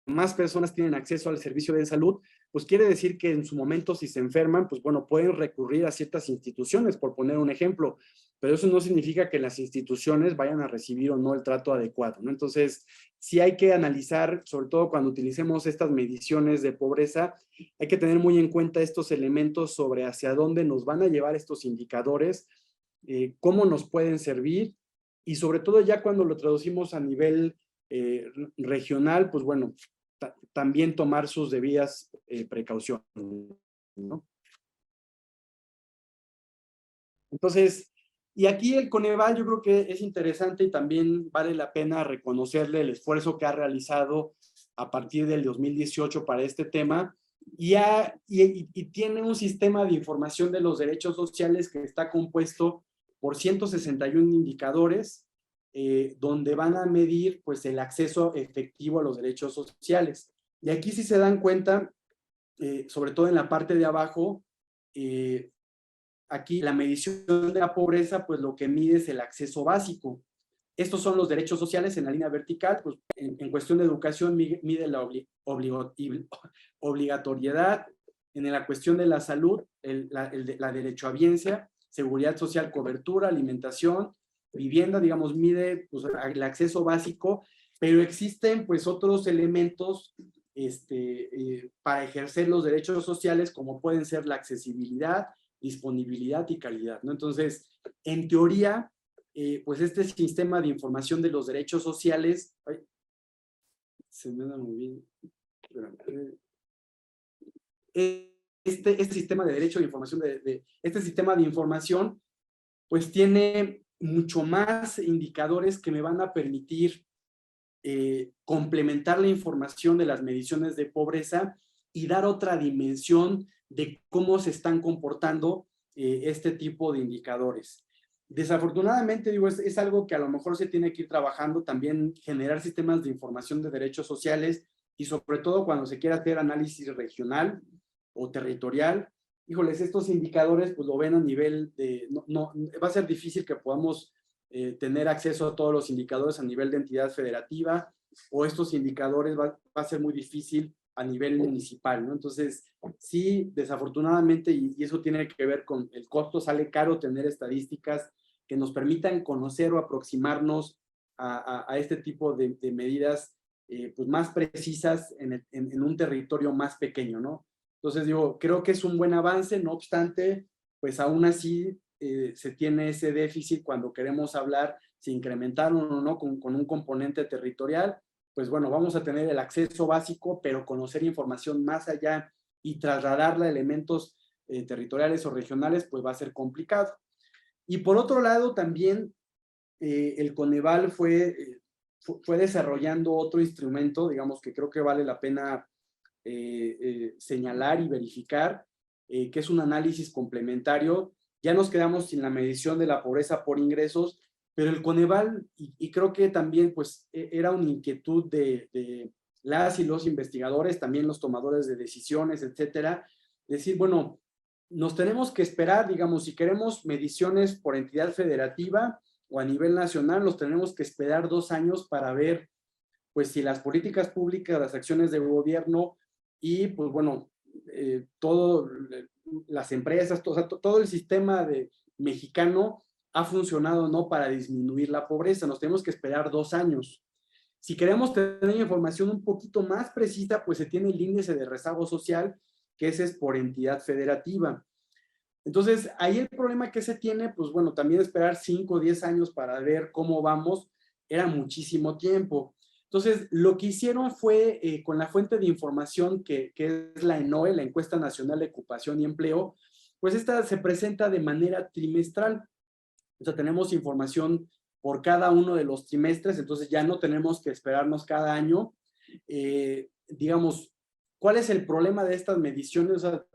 más personas tienen acceso al servicio de salud, pues quiere decir que en su momento, si se enferman, pues bueno, pueden recurrir a ciertas instituciones, por poner un ejemplo, pero eso no significa que las instituciones vayan a recibir o no el trato adecuado, ¿no? Entonces, sí hay que analizar, sobre todo cuando utilicemos estas mediciones de pobreza, hay que tener muy en cuenta estos elementos sobre hacia dónde nos van a llevar estos indicadores, cómo nos pueden servir, y sobre todo ya cuando lo traducimos a nivel regional, pues bueno, también tomar sus debidas precauciones, ¿no? Entonces, y aquí el Coneval yo creo que es interesante, y también vale la pena reconocerle el esfuerzo que ha realizado a partir del 2018 para este tema, y tiene un sistema de información de los derechos sociales que está compuesto por 161 indicadores, donde van a medir pues el acceso efectivo a los derechos sociales. Y aquí, si se dan cuenta, sobre todo en la parte de abajo, aquí la medición de la pobreza, pues lo que mide es el acceso básico. Estos son los derechos sociales en la línea vertical, pues en cuestión de educación mide la obligatoriedad, en la cuestión de la salud, la derechohabiencia, seguridad social, cobertura, alimentación, vivienda, digamos, mide pues, el acceso básico, pero existen pues otros elementos para ejercer los derechos sociales, como pueden ser la accesibilidad, disponibilidad y calidad, ¿no? Entonces, en teoría, pues este sistema de información de los derechos sociales, ay, se me anda muy bien, este sistema de derecho de información, este sistema de información, pues tiene mucho más indicadores que me van a permitir complementar la información de las mediciones de pobreza y dar otra dimensión de cómo se están comportando este tipo de indicadores. Desafortunadamente, digo, es algo que a lo mejor se tiene que ir trabajando, también generar sistemas de información de derechos sociales y sobre todo cuando se quiera hacer análisis regional o territorial. Híjoles, estos indicadores pues lo ven a nivel de, va a ser difícil que podamos tener acceso a todos los indicadores a nivel de entidad federativa, o estos indicadores va a ser muy difícil a nivel municipal, ¿no? Entonces, sí, desafortunadamente, y eso tiene que ver con el costo, sale caro tener estadísticas que nos permitan conocer o aproximarnos a este tipo de medidas pues más precisas en un territorio más pequeño, ¿no? Entonces, digo, creo que es un buen avance, no obstante, pues aún así se tiene ese déficit cuando queremos hablar si incrementaron o no con un componente territorial. Pues bueno, vamos a tener el acceso básico, pero conocer información más allá y trasladarla a elementos territoriales o regionales, pues va a ser complicado. Y por otro lado, también el Coneval fue desarrollando otro instrumento, digamos, que creo que vale la pena señalar y verificar, que es un análisis complementario. Ya nos quedamos sin la medición de la pobreza por ingresos, pero el Coneval, y creo que también pues era una inquietud de las y los investigadores, también los tomadores de decisiones, etcétera, decir, bueno, nos tenemos que esperar, digamos, si queremos mediciones por entidad federativa o a nivel nacional, nos tenemos que esperar 2 años para ver, pues, si las políticas públicas, las acciones de gobierno y, pues, bueno, todo, las empresas, todo el sistema mexicano ha funcionado, ¿no?, para disminuir la pobreza. Nos tenemos que esperar 2 años. Si queremos tener información un poquito más precisa, pues se tiene el índice de rezago social, que ese es por entidad federativa. Entonces, ahí el problema que se tiene, pues bueno, también esperar 5 o 10 años para ver cómo vamos, era muchísimo tiempo. Entonces, lo que hicieron fue, con la fuente de información que es la ENOE, la Encuesta Nacional de Ocupación y Empleo, pues esta se presenta de manera trimestral. O sea, tenemos información por cada uno de los trimestres, entonces ya no tenemos que esperarnos cada año. Digamos, ¿cuál es el problema de estas mediciones? O sea,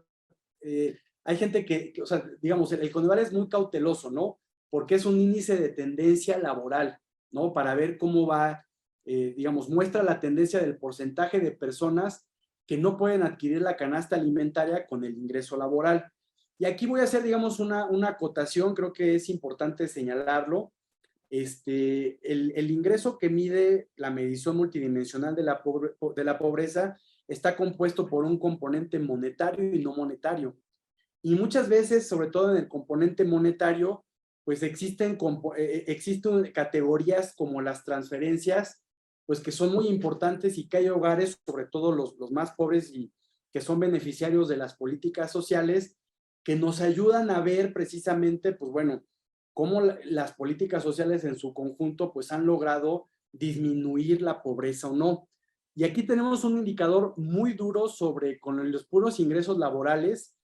hay gente o sea, digamos, el Coneval es muy cauteloso, ¿no? Porque es un índice de tendencia laboral, ¿no? Para ver cómo va, digamos, muestra la tendencia del porcentaje de personas que no pueden adquirir la canasta alimentaria con el ingreso laboral. Y aquí voy a hacer, digamos, una acotación, creo que es importante señalarlo. El ingreso que mide la medición multidimensional de la pobreza está compuesto por un componente monetario y no monetario. Y muchas veces, sobre todo en el componente monetario, pues existen categorías como las transferencias, pues que son muy importantes y que hay hogares, sobre todo los más pobres y que son beneficiarios de las políticas sociales, que nos ayudan a ver precisamente, pues bueno, cómo las políticas sociales en su conjunto pues han logrado disminuir la pobreza o no. Y aquí tenemos un indicador muy duro sobre, con los puros ingresos laborales,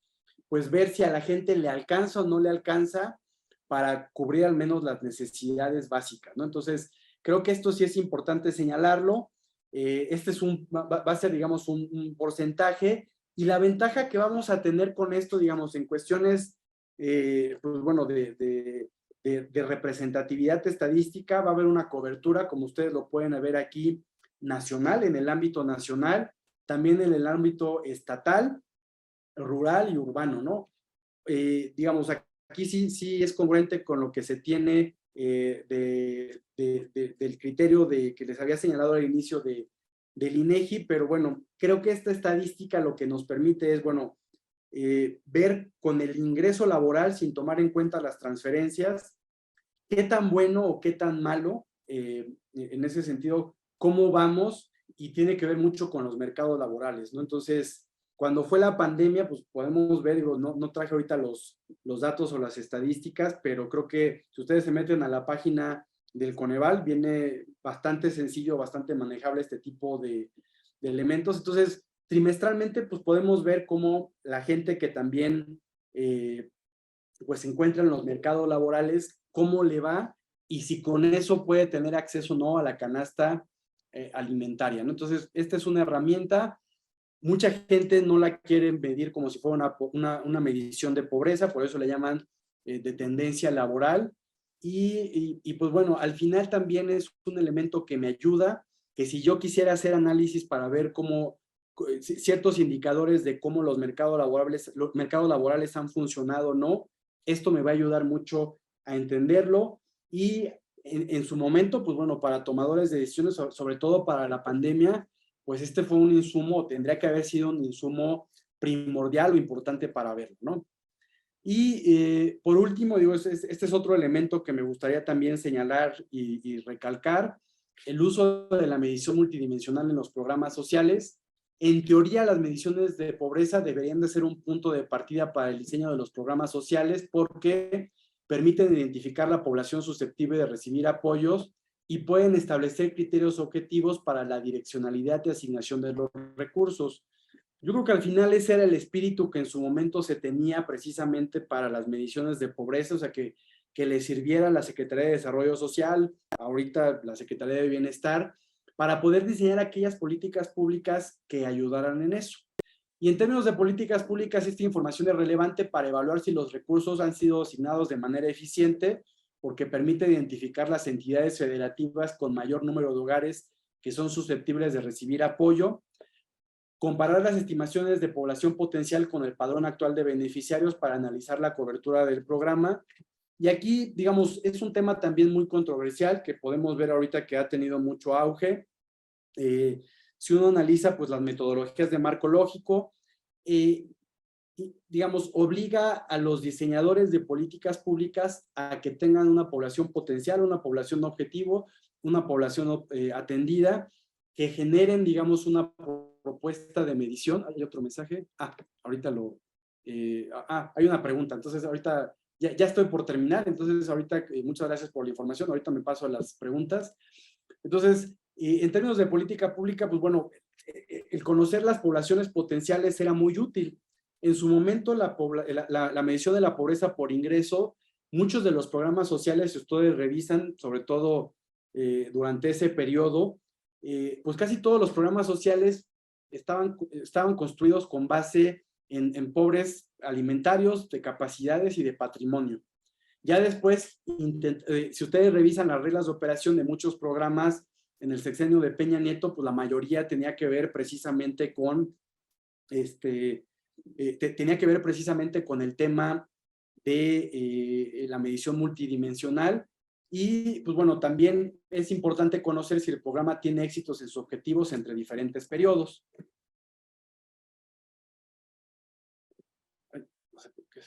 pues ver si a la gente le alcanza o no le alcanza para cubrir al menos las necesidades básicas, ¿no? Entonces, creo que esto sí es importante señalarlo. Este va a ser, digamos, un porcentaje, y la ventaja que vamos a tener con esto, digamos, en cuestiones, pues bueno, de representatividad estadística, va a haber una cobertura, como ustedes lo pueden ver aquí, nacional, en el ámbito nacional, también en el ámbito estatal, rural y urbano, ¿no? Digamos, aquí sí es congruente con lo que se tiene del criterio que les había señalado al inicio del INEGI, pero bueno, creo que esta estadística lo que nos permite es, bueno, ver con el ingreso laboral, sin tomar en cuenta las transferencias, qué tan bueno o qué tan malo, en ese sentido, cómo vamos, y tiene que ver mucho con los mercados laborales, ¿no? Entonces, cuando fue la pandemia, pues podemos ver, digo, no traje ahorita los datos o las estadísticas, pero creo que si ustedes se meten a la página del Coneval, viene bastante sencillo, bastante manejable este tipo de elementos. Entonces, trimestralmente, pues podemos ver cómo la gente que también pues se encuentra en los mercados laborales, cómo le va, y si con eso puede tener acceso o no a la canasta alimentaria, ¿no? Entonces, esta es una herramienta. Mucha gente no la quiere medir como si fuera una medición de pobreza, por eso le llaman de tendencia laboral. Pues bueno, al final también es un elemento que me ayuda, que si yo quisiera hacer análisis para ver cómo ciertos indicadores de cómo los mercados laborales han funcionado o no, esto me va a ayudar mucho a entenderlo y en su momento, pues bueno, para tomadores de decisiones, sobre todo para la pandemia, pues este fue un insumo, tendría que haber sido un insumo primordial o importante para verlo, ¿no? Y por último, digo, este es otro elemento que me gustaría también señalar y recalcar, el uso de la medición multidimensional en los programas sociales. En teoría, las mediciones de pobreza deberían de ser un punto de partida para el diseño de los programas sociales porque permiten identificar la población susceptible de recibir apoyos y pueden establecer criterios objetivos para la direccionalidad y asignación de los recursos. Yo creo que al final ese era el espíritu que en su momento se tenía precisamente para las mediciones de pobreza, o sea, que le sirviera a la Secretaría de Desarrollo Social, ahorita la Secretaría de Bienestar, para poder diseñar aquellas políticas públicas que ayudaran en eso. Y en términos de políticas públicas, esta información es relevante para evaluar si los recursos han sido asignados de manera eficiente, porque permite identificar las entidades federativas con mayor número de hogares que son susceptibles de recibir apoyo, comparar las estimaciones de población potencial con el padrón actual de beneficiarios para analizar la cobertura del programa. Y aquí, digamos, es un tema también muy controversial que podemos ver ahorita que ha tenido mucho auge. Si uno analiza pues las metodologías de marco lógico, digamos, obliga a los diseñadores de políticas públicas a que tengan una población potencial, una población objetivo, una población atendida, que generen, digamos, una propuesta de medición. ¿Hay otro mensaje? Ahorita hay una pregunta. Entonces, ahorita ya estoy por terminar. Entonces, ahorita, muchas gracias por la información. Ahorita me paso a las preguntas. Entonces, en términos de política pública, pues bueno, el conocer las poblaciones potenciales era muy útil. En su momento, la medición de la pobreza por ingreso, muchos de los programas sociales, si ustedes revisan, sobre todo durante ese periodo, pues casi todos los programas sociales estaban construidos con base en pobres alimentarios, de capacidades y de patrimonio. Ya después, si ustedes revisan las reglas de operación de muchos programas en el sexenio de Peña Nieto, pues la mayoría tenía que ver precisamente con el tema de la medición multidimensional. Y pues bueno, también es importante conocer si el programa tiene éxitos en sus objetivos entre diferentes periodos. No sé por qué.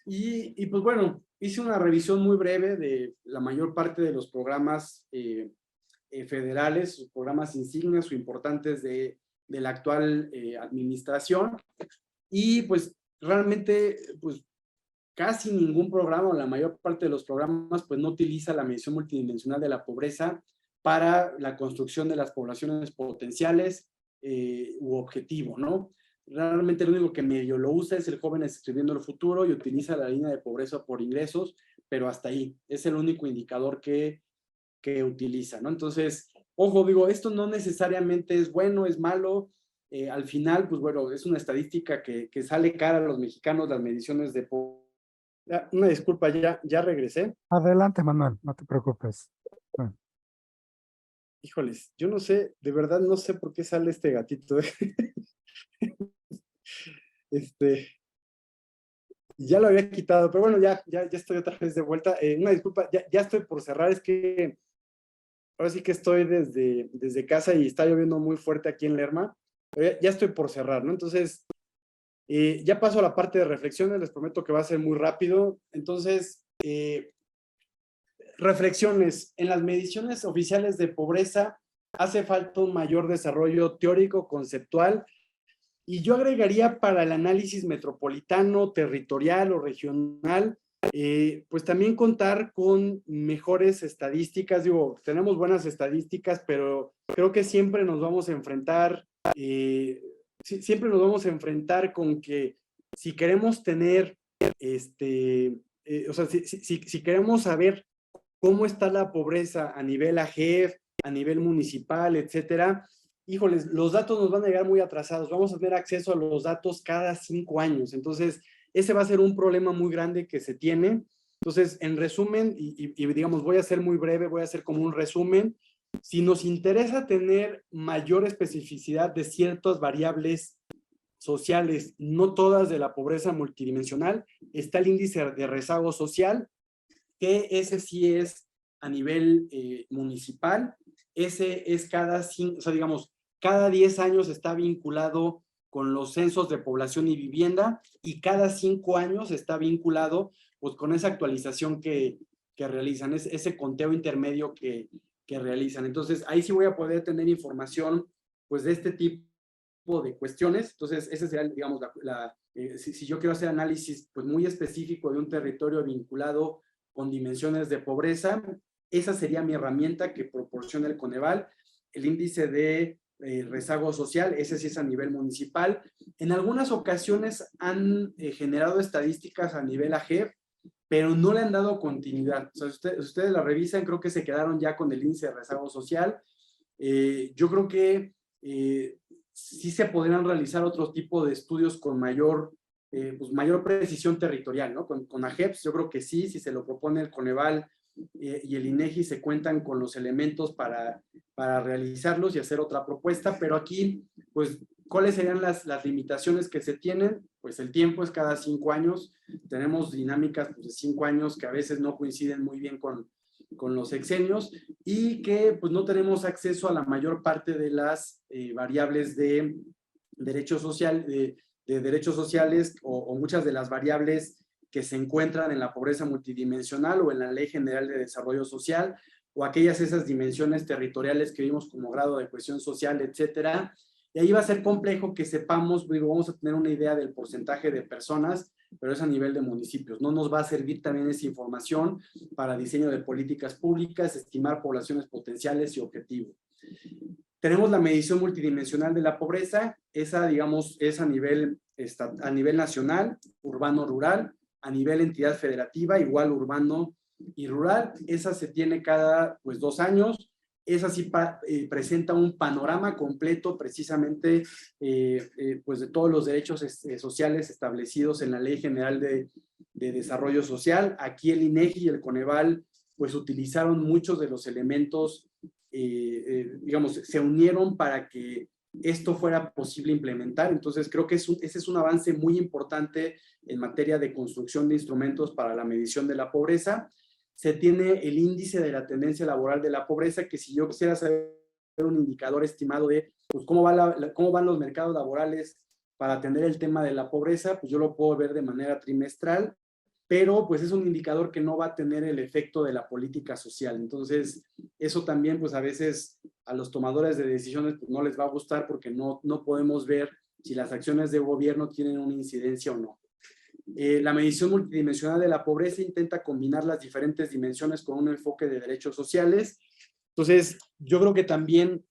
Y pues bueno, hice una revisión muy breve de la mayor parte de los programas federales, sus programas insignias o importantes de la actual administración. Y pues realmente, pues casi ningún programa o la mayor parte de los programas pues no utiliza la medición multidimensional de la pobreza para la construcción de las poblaciones potenciales u objetivo, ¿no? Realmente lo único que medio lo usa es el Jóvenes Escribiendo el Futuro y utiliza la línea de pobreza por ingresos, pero hasta ahí, es el único indicador que utiliza, ¿no? Entonces, ojo, digo, esto no necesariamente es bueno, es malo, al final, pues bueno, es una estadística que sale cara a los mexicanos, las mediciones de pobreza. Una disculpa, ya regresé. Adelante, Manuel, no te preocupes. Bueno. Híjoles, yo no sé, de verdad no sé por qué sale este gatito. Ya lo había quitado, pero bueno, ya estoy otra vez de vuelta. Una disculpa, ya estoy por cerrar, es que ahora sí que estoy desde casa y está lloviendo muy fuerte aquí en Lerma, pero ya estoy por cerrar, ¿no? Entonces, ya paso a la parte de reflexiones, les prometo que va a ser muy rápido. Entonces, reflexiones. En las mediciones oficiales de pobreza hace falta un mayor desarrollo teórico, conceptual, y yo agregaría para el análisis metropolitano, territorial o regional, pues también contar con mejores estadísticas. Digo, tenemos buenas estadísticas, pero creo que siempre nos vamos a enfrentar, con que si queremos tener, o sea, si queremos saber cómo está la pobreza a nivel AGEF, a nivel municipal, etcétera. Híjoles, los datos nos van a llegar muy atrasados. Vamos a tener acceso a los datos cada 5 años. Entonces, ese va a ser un problema muy grande que se tiene. Entonces, en resumen, y digamos, voy a ser muy breve, voy a hacer como un resumen. Si nos interesa tener mayor especificidad de ciertas variables sociales, no todas de la pobreza multidimensional, está el índice de rezago social, que ese sí es a nivel municipal. Ese es o sea, digamos, cada 10 años está vinculado con los censos de población y vivienda, y cada 5 años está vinculado pues con esa actualización que realizan, ese conteo intermedio que realizan. Entonces, ahí sí voy a poder tener información pues de este tipo de cuestiones. Entonces, ese sería, digamos, si yo quiero hacer análisis pues muy específico de un territorio vinculado con dimensiones de pobreza, esa sería mi herramienta que proporciona el Coneval. El índice de rezago social, ese sí es a nivel municipal. En algunas ocasiones han generado estadísticas a nivel AGEF, pero no le han dado continuidad. O sea, ustedes la revisan, creo que se quedaron ya con el índice de rezago social. Yo creo que sí se podrían realizar otro tipo de estudios con pues mayor precisión territorial, ¿no? Con AGEPS, yo creo que sí, si se lo propone el Coneval y el INEGI, se cuentan con los elementos para realizarlos y hacer otra propuesta, pero aquí, pues, ¿cuáles serían las limitaciones que se tienen? Pues el tiempo es cada 5 años, tenemos dinámicas pues, de 5 años que a veces no coinciden muy bien con los sexenios, y que pues no tenemos acceso a la mayor parte de las variables de derechos sociales o muchas de las variables que se encuentran en la pobreza multidimensional o en la Ley General de Desarrollo Social, o esas dimensiones territoriales que vimos como grado de cohesión social, etcétera. Y ahí va a ser complejo que sepamos, digo, vamos a tener una idea del porcentaje de personas, pero es a nivel de municipios. No nos va a servir también esa información para diseño de políticas públicas, estimar poblaciones potenciales y objetivos. Tenemos la medición multidimensional de la pobreza, esa, digamos, es a nivel nacional, urbano-rural, a nivel entidad federativa, igual urbano y rural. Esa se tiene cada, pues, 2 años. Esa sí presenta un panorama completo precisamente pues de todos los derechos sociales establecidos en la Ley General de Desarrollo Social. Aquí el INEGI y el Coneval pues utilizaron muchos de los elementos, digamos, se unieron para que esto fuera posible implementar. Entonces creo que ese es un avance muy importante en materia de construcción de instrumentos para la medición de la pobreza. Se tiene el índice de la tendencia laboral de la pobreza, que si yo quisiera saber un indicador estimado de pues, cómo van los mercados laborales para atender el tema de la pobreza, pues yo lo puedo ver de manera trimestral, pero pues es un indicador que no va a tener el efecto de la política social. Entonces, eso también pues a veces a los tomadores de decisiones pues, no les va a gustar, porque no podemos ver si las acciones de gobierno tienen una incidencia o no. La medición multidimensional de la pobreza intenta combinar las diferentes dimensiones con un enfoque de derechos sociales. Entonces, yo creo que también,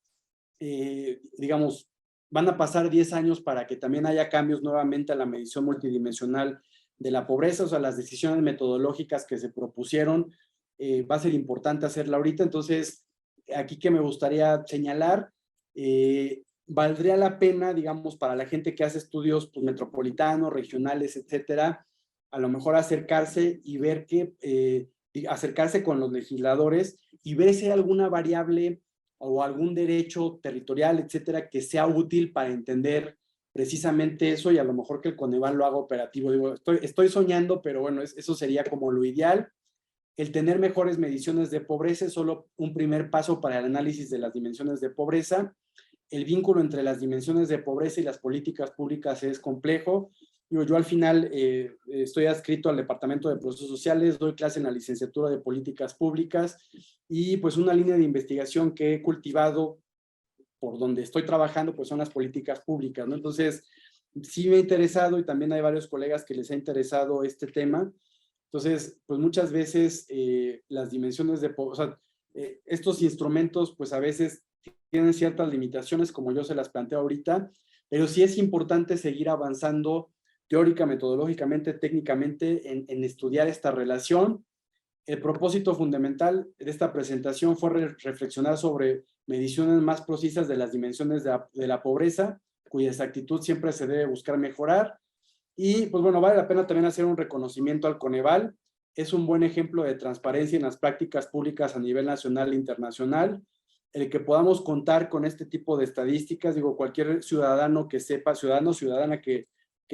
digamos, van a pasar 10 años para que también haya cambios nuevamente a la medición multidimensional de la pobreza. O sea, las decisiones metodológicas que se propusieron, va a ser importante hacerla ahorita. Entonces, aquí que me gustaría señalar, valdría la pena, digamos, para la gente que hace estudios pues, metropolitanos, regionales, etcétera, a lo mejor acercarse y ver acercarse con los legisladores y ver si hay alguna variable o algún derecho territorial, etcétera, que sea útil para entender precisamente eso, y a lo mejor que el Coneval lo haga operativo. Digo, estoy soñando, pero bueno, eso sería como lo ideal. El tener mejores mediciones de pobreza es solo un primer paso para el análisis de las dimensiones de pobreza. El vínculo entre las dimensiones de pobreza y las políticas públicas es complejo. Yo al final estoy adscrito al Departamento de Procesos Sociales, doy clase en la licenciatura de Políticas Públicas, y pues una línea de investigación que he cultivado por donde estoy trabajando pues son las políticas públicas, ¿no? Entonces, sí me ha interesado, y también hay varios colegas que les ha interesado este tema. Entonces, pues muchas veces las dimensiones de pobreza, o sea, estos instrumentos pues a veces tienen ciertas limitaciones, como yo se las planteo ahorita, pero sí es importante seguir avanzando teórica, metodológicamente, técnicamente, en estudiar esta relación. El propósito fundamental de esta presentación fue reflexionar sobre mediciones más precisas de las dimensiones de la pobreza, cuya exactitud siempre se debe buscar mejorar. Y pues bueno, vale la pena también hacer un reconocimiento al Coneval. Es un buen ejemplo de transparencia en las prácticas públicas a nivel nacional e internacional. El que podamos contar con este tipo de estadísticas, digo, cualquier ciudadano que sepa, ciudadana que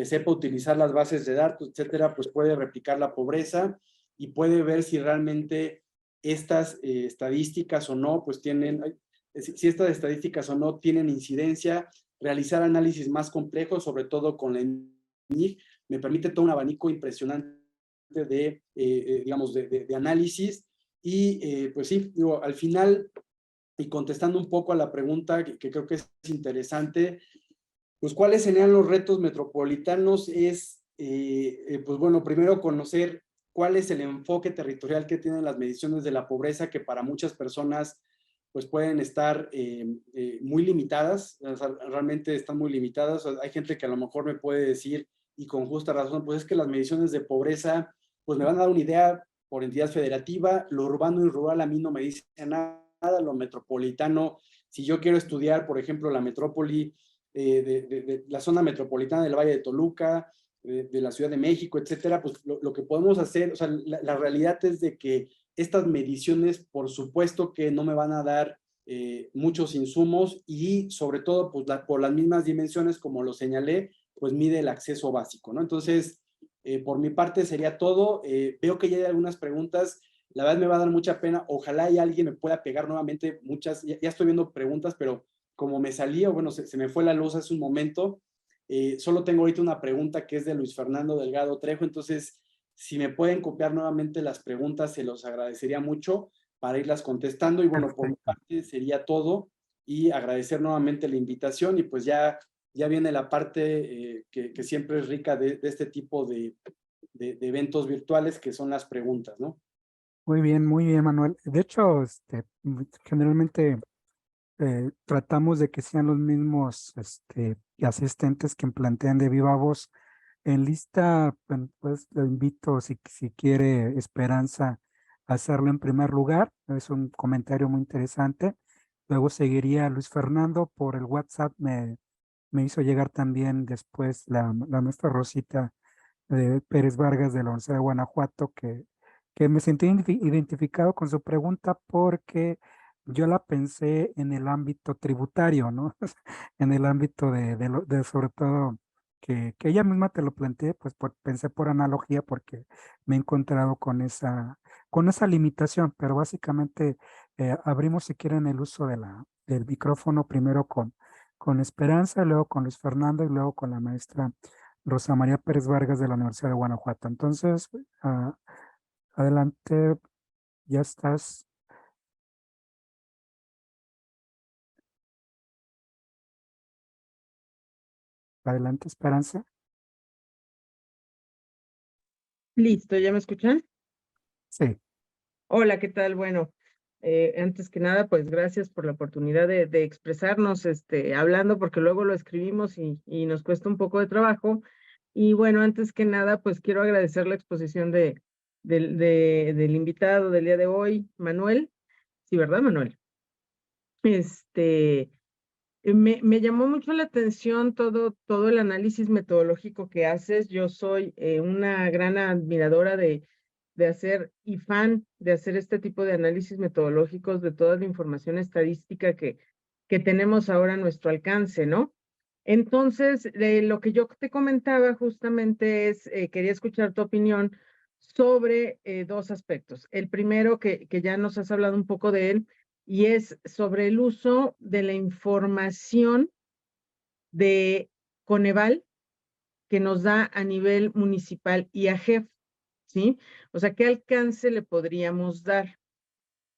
sepa utilizar las bases de datos, etcétera, pues puede replicar la pobreza y puede ver si realmente estas estadísticas o no, pues tienen, si estas estadísticas o no tienen incidencia, realizar análisis más complejos, sobre todo con la ENIC, me permite todo un abanico impresionante digamos, de análisis. Y pues sí, digo, al final, y contestando un poco a la pregunta que creo que es interesante, pues cuáles serían los retos metropolitanos es, pues bueno, primero conocer cuál es el enfoque territorial que tienen las mediciones de la pobreza, que para muchas personas pues pueden estar muy limitadas, o sea, realmente están muy limitadas. O sea, hay gente que a lo mejor me puede decir, y con justa razón, pues es que las mediciones de pobreza pues me van a dar una idea por entidad federativa, lo urbano y rural a mí no me dice nada, lo metropolitano, si yo quiero estudiar, por ejemplo, la metrópoli, de la zona metropolitana del Valle de Toluca, de la Ciudad de México, etcétera, pues lo que podemos hacer, o sea, la realidad es de que estas mediciones, por supuesto que no me van a dar muchos insumos y sobre todo, pues por las mismas dimensiones, como lo señalé, pues mide el acceso básico, ¿no? Entonces, por mi parte sería todo. Veo que ya hay algunas preguntas. La verdad me va a dar mucha pena. Ojalá y alguien me pueda pegar nuevamente muchas. Ya estoy viendo preguntas, pero como me salí, o bueno, se me fue la luz hace un momento. Solo tengo ahorita una pregunta que es de Luis Fernando Delgado Trejo. Entonces, si me pueden copiar nuevamente las preguntas, se los agradecería mucho para irlas contestando. Y bueno, por mi parte sería todo. Y agradecer nuevamente la invitación. Y pues ya viene la parte que siempre es rica de este tipo de eventos virtuales, que son las preguntas, ¿no? Muy bien, Manuel. De hecho, generalmente tratamos de que sean los mismos asistentes que plantean de viva voz. En lista, bueno, pues lo invito, si quiere Esperanza, a hacerlo en primer lugar. Es un comentario muy interesante. Luego seguiría Luis Fernando. Por el WhatsApp me hizo llegar también después la maestra Rosita Pérez Vargas de la Universidad de Guanajuato, que me sentí identificado con su pregunta porque yo la pensé en el ámbito tributario, ¿no? En el ámbito de sobre todo que ella misma te lo planteé, pues pensé por analogía porque me he encontrado con esa limitación, pero básicamente abrimos si quieren el uso del micrófono primero con Esperanza, luego con Luis Fernando y luego con la maestra Rosa María Pérez Vargas de la Universidad de Guanajuato. Entonces, adelante, ya estás. Adelante, Esperanza. Listo, ¿ya me escuchan? Sí, Hola, ¿qué tal? Bueno, antes que nada, pues gracias por la oportunidad de expresarnos, hablando, porque luego lo escribimos y nos cuesta un poco de trabajo. Y bueno, antes que nada, pues quiero agradecer la exposición del invitado del día de hoy, Manuel. Sí, ¿verdad, Manuel? Este, me llamó mucho la atención todo el análisis metodológico que haces. Yo soy una gran admiradora de hacer y fan de hacer este tipo de análisis metodológicos de toda la información estadística que tenemos ahora a nuestro alcance, ¿no? Entonces, lo que yo te comentaba justamente es, quería escuchar tu opinión sobre dos aspectos. El primero, que ya nos has hablado un poco de él, y es sobre el uso de la información de Coneval que nos da a nivel municipal y AGEF, ¿sí? O sea, ¿qué alcance le podríamos dar?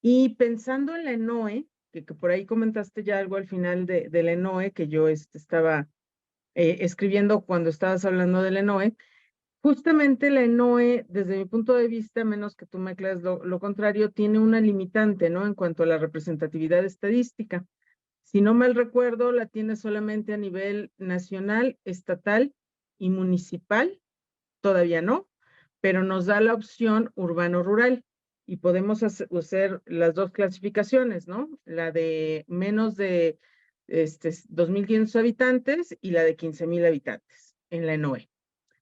Y pensando en la ENOE, que por ahí comentaste ya algo al final de la ENOE, que yo estaba escribiendo cuando estabas hablando de la ENOE, justamente la ENOE, desde mi punto de vista, menos que tú me aclares lo contrario, tiene una limitante, ¿no? En cuanto a la representatividad estadística. Si no mal recuerdo, la tiene solamente a nivel nacional, estatal y municipal, todavía no, pero nos da la opción urbano-rural. y podemos hacer las dos clasificaciones, ¿no? La de menos de 2.500 habitantes y la de 15,000 habitantes en la ENOE.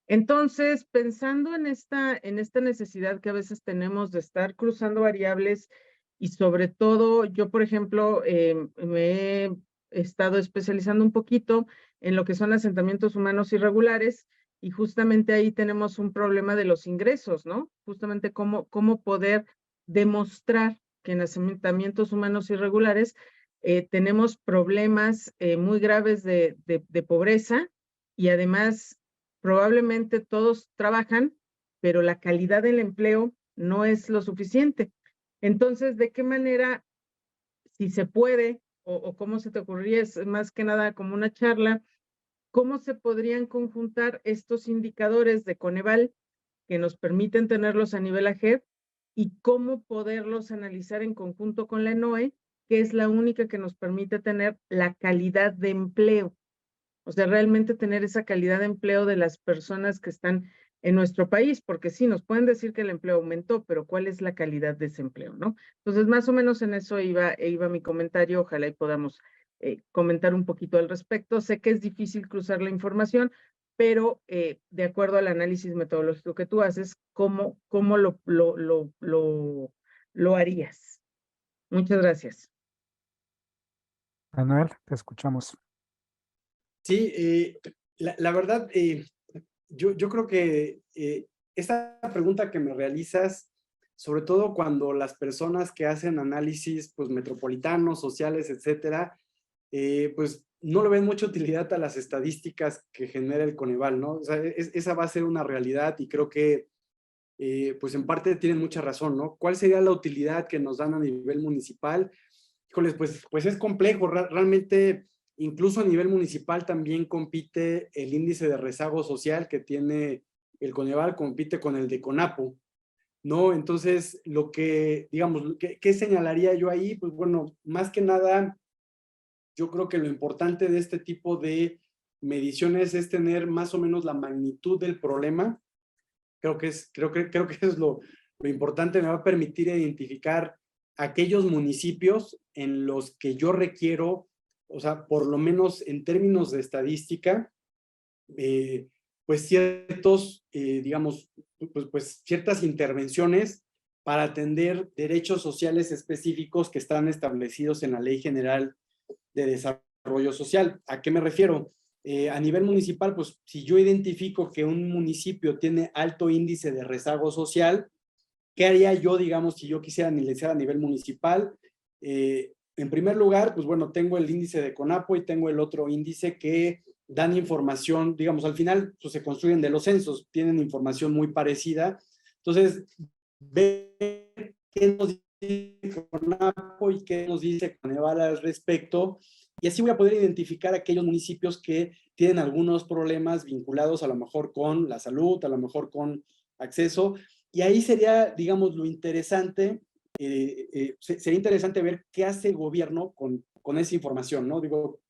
Entonces, pensando en esta necesidad que a veces tenemos de estar cruzando variables y sobre todo, yo, por ejemplo, me he estado especializando un poquito en lo que son asentamientos humanos irregulares y justamente ahí tenemos un problema de los ingresos, ¿no? Justamente cómo poder demostrar que en asentamientos humanos irregulares tenemos problemas muy graves de pobreza y además probablemente todos trabajan, pero la calidad del empleo no es lo suficiente. Entonces, ¿de qué manera, si se puede, o cómo se te ocurriría, es más que nada como una charla, cómo se podrían conjuntar estos indicadores de Coneval que nos permiten tenerlos a nivel AGED y cómo poderlos analizar en conjunto con la ENOE, que es la única que nos permite tener la calidad de empleo? O sea, realmente tener esa calidad de empleo de las personas que están en nuestro país, porque sí, nos pueden decir que el empleo aumentó, pero ¿cuál es la calidad de ese empleo, no? Entonces, más o menos en eso iba mi comentario. Ojalá y podamos comentar un poquito al respecto. Sé que es difícil cruzar la información, pero de acuerdo al análisis metodológico que tú haces, ¿cómo lo harías? Muchas gracias. Manuel, te escuchamos. Sí, la verdad, yo creo que esta pregunta que me realizas, sobre todo cuando las personas que hacen análisis pues, metropolitanos, sociales, etcétera, pues no le ven mucha utilidad a las estadísticas que genera el Coneval, ¿no? O sea, esa va a ser una realidad y creo que pues en parte tienen mucha razón, ¿no? ¿Cuál sería la utilidad que nos dan a nivel municipal? Híjoles, pues es complejo, realmente incluso a nivel municipal también compite el índice de rezago social que tiene el Coneval, compite con el de CONAPO, ¿no? Entonces, lo que, digamos, ¿qué señalaría yo ahí? Pues bueno, más que nada, yo creo que lo importante de este tipo de mediciones es tener más o menos la magnitud del problema. Creo que es lo importante, me va a permitir identificar aquellos municipios en los que yo requiero, o sea, por lo menos en términos de estadística, pues ciertos, digamos, pues ciertas intervenciones para atender derechos sociales específicos que están establecidos en la Ley General de Desarrollo Social. ¿A qué me refiero? A nivel municipal, pues si yo identifico que un municipio tiene alto índice de rezago social, ¿qué haría yo, digamos, si yo quisiera analizar a nivel municipal? En primer lugar, pues bueno, tengo el índice de CONAPO y tengo el otro índice que dan información, digamos, al final pues, se construyen de los censos, tienen información muy parecida. Entonces, ver qué nos dice CONAPO y qué nos dice Coneval al respecto, y así voy a poder identificar aquellos municipios que tienen algunos problemas vinculados a lo mejor con la salud, a lo mejor con acceso, y ahí sería, digamos, lo interesante, sería interesante ver qué hace el gobierno con esa información, ¿no? Digo,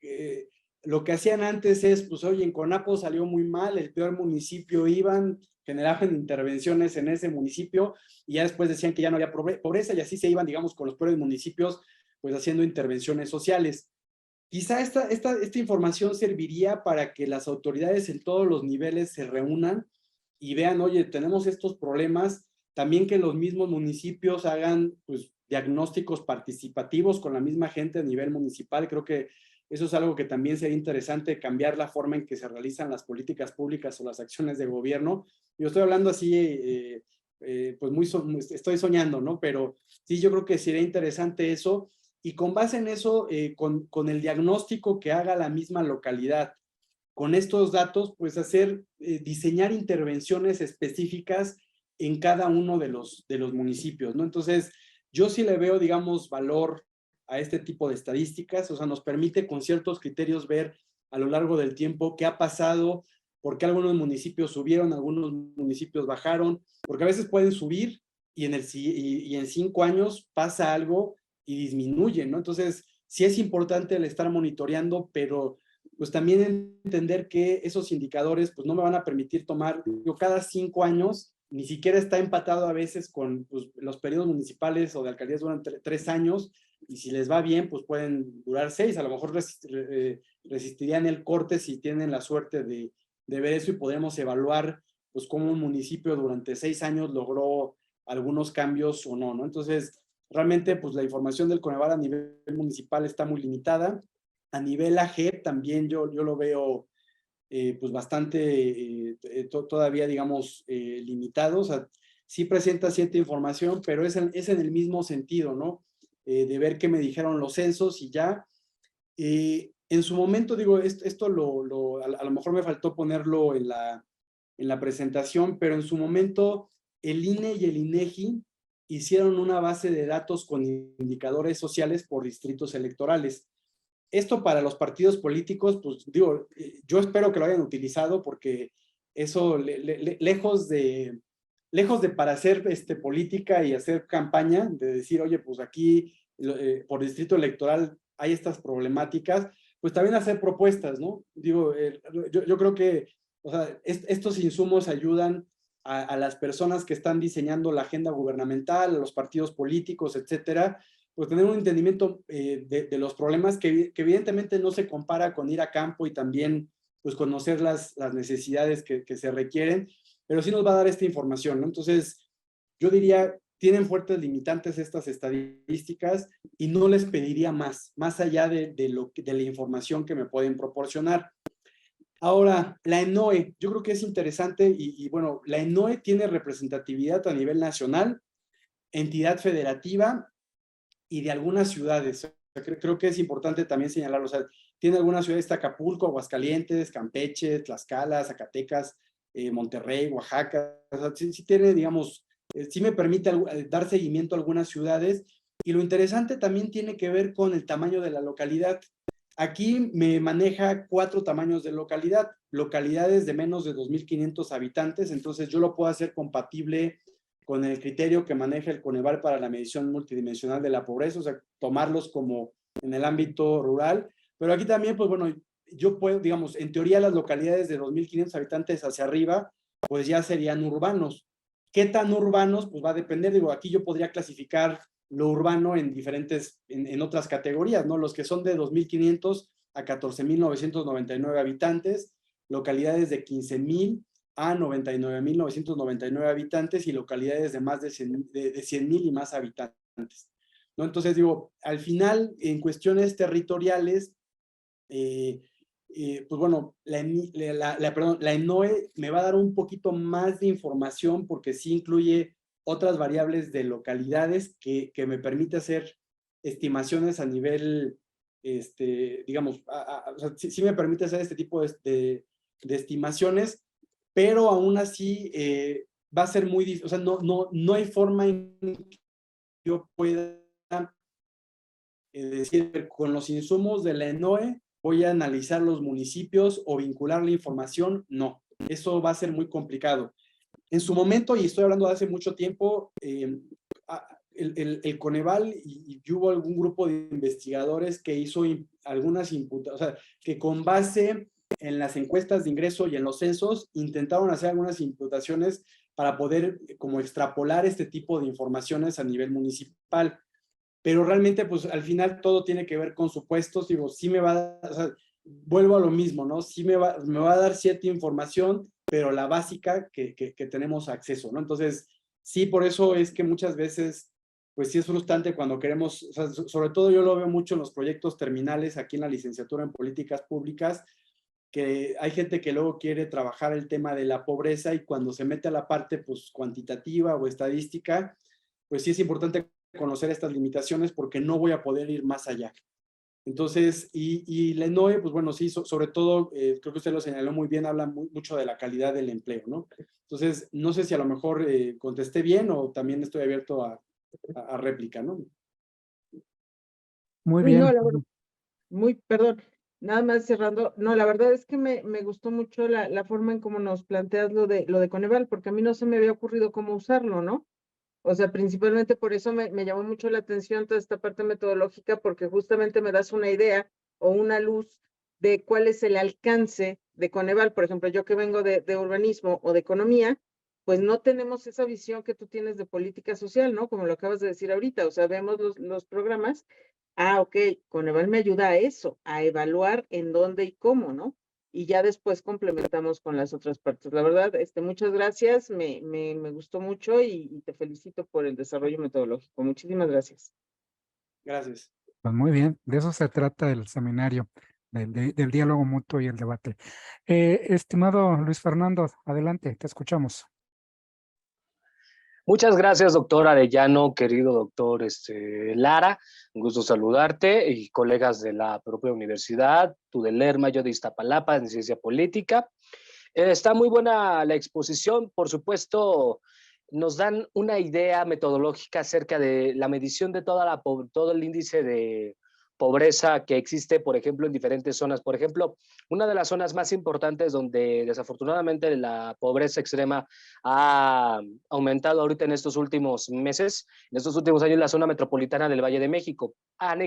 lo que hacían antes es, pues, oye, en CONAPO salió muy mal, el peor municipio iban, generaban intervenciones en ese municipio, y ya después decían que ya no había pobreza, y así se iban, digamos, con los peores municipios, pues, haciendo intervenciones sociales. Quizá esta información serviría para que las autoridades en todos los niveles se reúnan y vean, oye, tenemos estos problemas, también que los mismos municipios hagan pues, diagnósticos participativos con la misma gente a nivel municipal. Creo que eso es algo que también sería interesante, cambiar la forma en que se realizan las políticas públicas o las acciones de gobierno. Yo estoy hablando así, pues estoy soñando, ¿no? Pero sí, yo creo que sería interesante eso, y con base en eso, con el diagnóstico que haga la misma localidad, con estos datos, pues diseñar intervenciones específicas en cada uno de los municipios, ¿no? Entonces, yo sí le veo, digamos, valor a este tipo de estadísticas, o sea, nos permite con ciertos criterios ver a lo largo del tiempo qué ha pasado, por qué algunos municipios subieron, algunos municipios bajaron, porque a veces pueden subir y en 5 años pasa algo y disminuye, ¿no? Entonces, sí es importante el estar monitoreando, pero pues también entender que esos indicadores pues no me van a permitir tomar, cada 5 años ni siquiera está empatado a veces con pues, los periodos municipales o de alcaldías duran 3 años, y si les va bien, pues pueden durar 6, a lo mejor resistirían el corte si tienen la suerte de ver eso, y podremos evaluar pues cómo un municipio durante 6 años logró algunos cambios o no, ¿no? Entonces, realmente pues la información del Coneval a nivel municipal está muy limitada. A nivel AGEP también yo lo veo pues bastante todavía, digamos, limitado. O sea, sí presenta cierta información, pero es en el mismo sentido, ¿no? De ver qué me dijeron los censos y ya. En su momento, digo, esto a lo mejor me faltó ponerlo en la presentación, pero en su momento el INE y el INEGI hicieron una base de datos con indicadores sociales por distritos electorales. Esto para los partidos políticos, pues digo, yo espero que lo hayan utilizado, porque eso, lejos de para hacer política y hacer campaña, de decir, oye, pues aquí por distrito electoral hay estas problemáticas, pues también hacer propuestas, ¿no? Digo, yo creo que, o sea, estos insumos ayudan a las personas que están diseñando la agenda gubernamental, a los partidos políticos, etcétera, pues tener un entendimiento de los problemas que evidentemente no se compara con ir a campo y también pues conocer las necesidades que se requieren, pero sí nos va a dar esta información, ¿no? Entonces, yo diría, tienen fuertes limitantes estas estadísticas y no les pediría más allá de la información que me pueden proporcionar. Ahora, la ENOE, yo creo que es interesante y bueno, la ENOE tiene representatividad a nivel nacional, entidad federativa y de algunas ciudades. O sea, creo que es importante también señalarlo. O sea, tiene algunas ciudades, está Acapulco, Aguascalientes, Campeche, Tlaxcala, Zacatecas, Monterrey, Oaxaca. O sea, sí tiene, digamos, sí me permite dar seguimiento a algunas ciudades. Y lo interesante también tiene que ver con el tamaño de la localidad. Aquí me maneja 4 tamaños de localidad, localidades de menos de 2,500 habitantes, entonces yo lo puedo hacer compatible con el criterio que maneja el Coneval para la medición multidimensional de la pobreza, o sea, tomarlos como en el ámbito rural, pero aquí también, pues bueno, yo puedo, digamos, en teoría las localidades de 2,500 habitantes hacia arriba, pues ya serían urbanos. ¿Qué tan urbanos? Pues va a depender, digo, aquí yo podría clasificar lo urbano en diferentes, en otras categorías, ¿no? Los que son de 2,500 a 14,999 habitantes, localidades de 15,000 a 99,999 habitantes y localidades de más de 100,000 y más habitantes, ¿no? Entonces, digo, al final, en cuestiones territoriales, pues bueno, la ENOE me va a dar un poquito más de información porque sí incluye otras variables de localidades que me permite hacer estimaciones a nivel, digamos, o sea, sí me permite hacer este tipo de estimaciones, pero aún así va a ser muy difícil, o sea, no hay forma en que yo pueda decir, con los insumos de la ENOE voy a analizar los municipios o vincular la información. No, eso va a ser muy complicado. En su momento, y estoy hablando de hace mucho tiempo, el Coneval y hubo algún grupo de investigadores que hizo algunas imputaciones, o sea, que con base en las encuestas de ingreso y en los censos intentaron hacer algunas imputaciones para poder como extrapolar este tipo de informaciones a nivel municipal. Pero realmente, pues al final todo tiene que ver con supuestos. Digo, sí me va a dar, o sea, vuelvo a lo mismo, ¿no? Sí me va a dar cierta información, pero la básica que tenemos acceso, ¿no? Entonces, sí, por eso es que muchas veces, pues sí es frustrante cuando queremos, o sea, sobre todo yo lo veo mucho en los proyectos terminales aquí en la licenciatura en políticas públicas, que hay gente que luego quiere trabajar el tema de la pobreza y cuando se mete a la parte, pues, cuantitativa o estadística, pues sí es importante conocer estas limitaciones porque no voy a poder ir más allá. Entonces, y la ENOE, pues bueno, sí, sobre todo, creo que usted lo señaló muy bien, habla mucho de la calidad del empleo, ¿no? Entonces, no sé si a lo mejor contesté bien o también estoy abierto a réplica, ¿no? Muy Uy, no, bien. la verdad, perdón, nada más cerrando. No, la verdad es que me gustó mucho la forma en cómo nos planteas lo de Coneval, porque a mí no se me había ocurrido cómo usarlo, ¿no? O sea, principalmente por eso me llamó mucho la atención toda esta parte metodológica, porque justamente me das una idea o una luz de cuál es el alcance de Coneval. Por ejemplo, yo que vengo de urbanismo o de economía, pues no tenemos esa visión que tú tienes de política social, ¿no? Como lo acabas de decir ahorita, o sea, vemos los programas, ok, Coneval me ayuda a eso, a evaluar en dónde y cómo, ¿no? Y ya después complementamos con las otras partes. La verdad, muchas gracias, me gustó mucho y te felicito por el desarrollo metodológico. Muchísimas gracias. Gracias. Pues muy bien, de eso se trata el seminario, del diálogo mutuo y el debate. Estimado Luis Fernando, adelante, te escuchamos. Muchas gracias, doctor Arellano, querido doctor Lara. Un gusto saludarte y colegas de la propia universidad, tú de Lerma, yo de Iztapalapa, en ciencia política. Está muy buena la exposición, por supuesto, nos dan una idea metodológica acerca de la medición de todo el índice de pobreza que existe, por ejemplo, en diferentes zonas. Por ejemplo, una de las zonas más importantes donde desafortunadamente la pobreza extrema ha aumentado ahorita en estos últimos meses, en estos últimos años, la zona metropolitana del Valle de México. Aún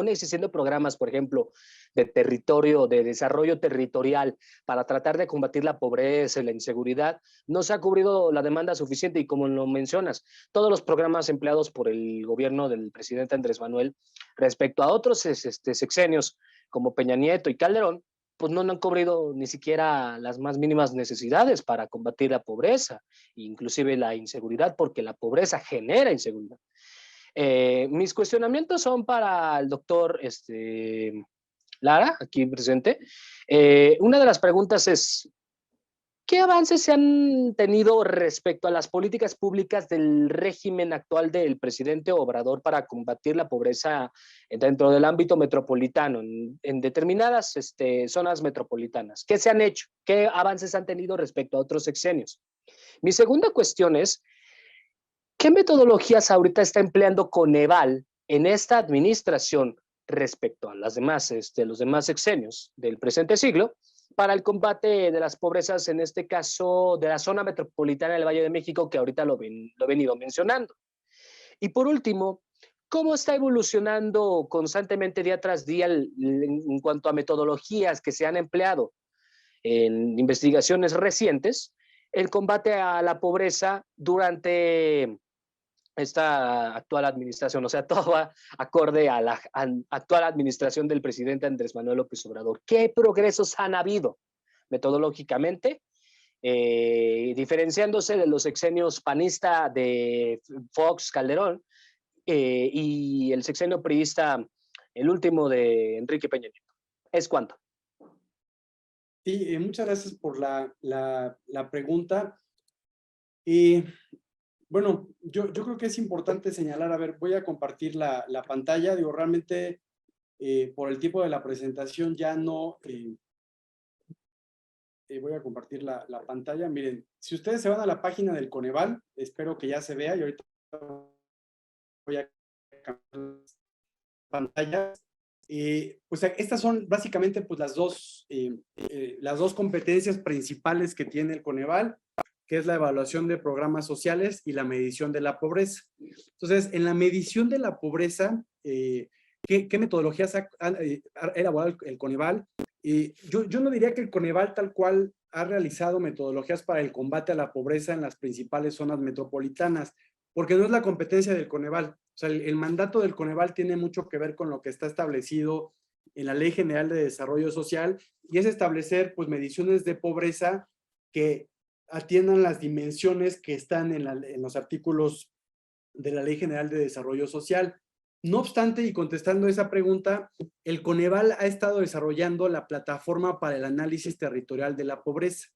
existiendo programas, por ejemplo, de territorio, de desarrollo territorial para tratar de combatir la pobreza y la inseguridad, no se ha cubrido la demanda suficiente y como lo mencionas, todos los programas empleados por el gobierno del presidente Andrés Manuel respecto a otros sexenios como Peña Nieto y Calderón, pues no han cubrido ni siquiera las más mínimas necesidades para combatir la pobreza, inclusive la inseguridad, porque la pobreza genera inseguridad. Mis cuestionamientos son para el doctor Lara, aquí presente. Una de las preguntas es, ¿qué avances se han tenido respecto a las políticas públicas del régimen actual del presidente Obrador para combatir la pobreza dentro del ámbito metropolitano, en determinadas zonas metropolitanas? ¿Qué se han hecho? ¿Qué avances han tenido respecto a otros sexenios? Mi segunda cuestión es, ¿qué metodologías ahorita está empleando Coneval en esta administración respecto a las demás, los demás sexenios del presente siglo para el combate de las pobrezas, en este caso de la zona metropolitana del Valle de México, que ahorita lo he venido mencionando? Y por último, ¿cómo está evolucionando constantemente día tras día en cuanto a metodologías que se han empleado en investigaciones recientes el combate a la pobreza durante esta actual administración? O sea, todo va acorde a la actual administración del presidente Andrés Manuel López Obrador. ¿Qué progresos han habido metodológicamente, diferenciándose de los sexenios panista de Fox, Calderón, y el sexenio priista, el último de Enrique Peña Nieto? ¿Es cuánto? Sí, muchas gracias por la pregunta. Bueno, yo creo que es importante señalar, a ver, voy a compartir la pantalla, digo, realmente por el tiempo de la presentación ya no, voy a compartir la pantalla. Miren, si ustedes se van a la página del Coneval, espero que ya se vea, y ahorita voy a cambiar las pantallas. Pues estas son básicamente pues las dos competencias principales que tiene el Coneval, que es la evaluación de programas sociales y la medición de la pobreza. Entonces, en la medición de la pobreza, ¿qué metodologías ha elaborado el Coneval? Yo no diría que el Coneval tal cual ha realizado metodologías para el combate a la pobreza en las principales zonas metropolitanas, porque no es la competencia del Coneval. O sea, el mandato del Coneval tiene mucho que ver con lo que está establecido en la Ley General de Desarrollo Social, y es establecer pues mediciones de pobreza que atiendan las dimensiones que están en los artículos de la Ley General de Desarrollo Social. No obstante, y contestando esa pregunta, el Coneval ha estado desarrollando la plataforma para el análisis territorial de la pobreza.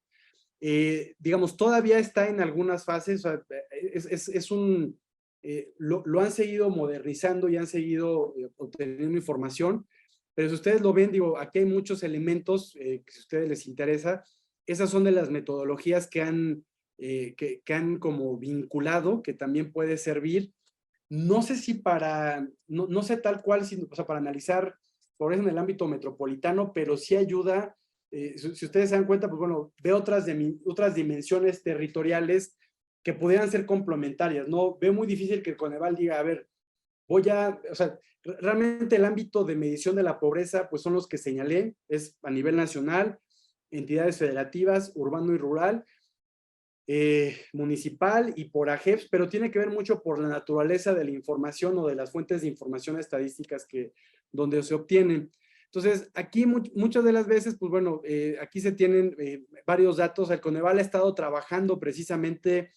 Digamos, todavía está en algunas fases, o sea, lo han seguido modernizando y han seguido obteniendo información, pero si ustedes lo ven, digo, aquí hay muchos elementos que si a ustedes les interesa, esas son de las metodologías que han como vinculado, que también puede servir. No sé si no sé tal cual, o sea, para analizar pobreza en el ámbito metropolitano, pero sí ayuda, si ustedes se dan cuenta, pues bueno, veo otras dimensiones territoriales que pudieran ser complementarias, ¿no? Veo muy difícil que el Coneval diga, a ver, o sea, realmente el ámbito de medición de la pobreza, pues son los que señalé, es a nivel nacional, entidades federativas, urbano y rural, municipal y por AGEPS, pero tiene que ver mucho por la naturaleza de la información o de las fuentes de información estadísticas donde se obtienen. Entonces, aquí muchas de las veces, pues bueno, aquí se tienen varios datos. El Coneval ha estado trabajando precisamente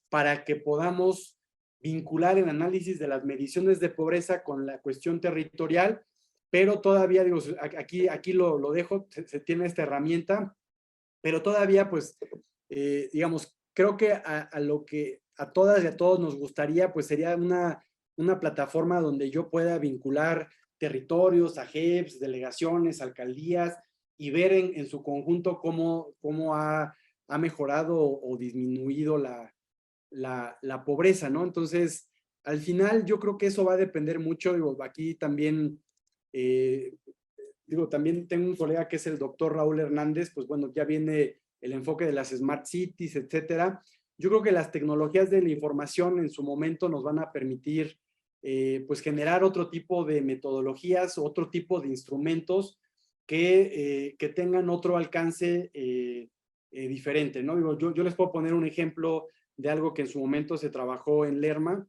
para que podamos vincular el análisis de las mediciones de pobreza con la cuestión territorial, pero todavía, digo, aquí lo dejo, se tiene esta herramienta, pero todavía, pues, digamos, creo que a lo que a todas y a todos nos gustaría, pues sería una plataforma donde yo pueda vincular territorios, AGEPS, delegaciones, alcaldías, y ver en su conjunto cómo ha mejorado o disminuido la pobreza, ¿no? Entonces, al final yo creo que eso va a depender mucho. Digo, aquí también, también tengo un colega que es el doctor Raúl Hernández, pues bueno, ya viene el enfoque de las Smart Cities, etcétera. Yo creo que las tecnologías de la información en su momento nos van a permitir pues generar otro tipo de metodologías, otro tipo de instrumentos que tengan otro alcance diferente, ¿no? Digo, yo les puedo poner un ejemplo de algo que en su momento se trabajó en Lerma.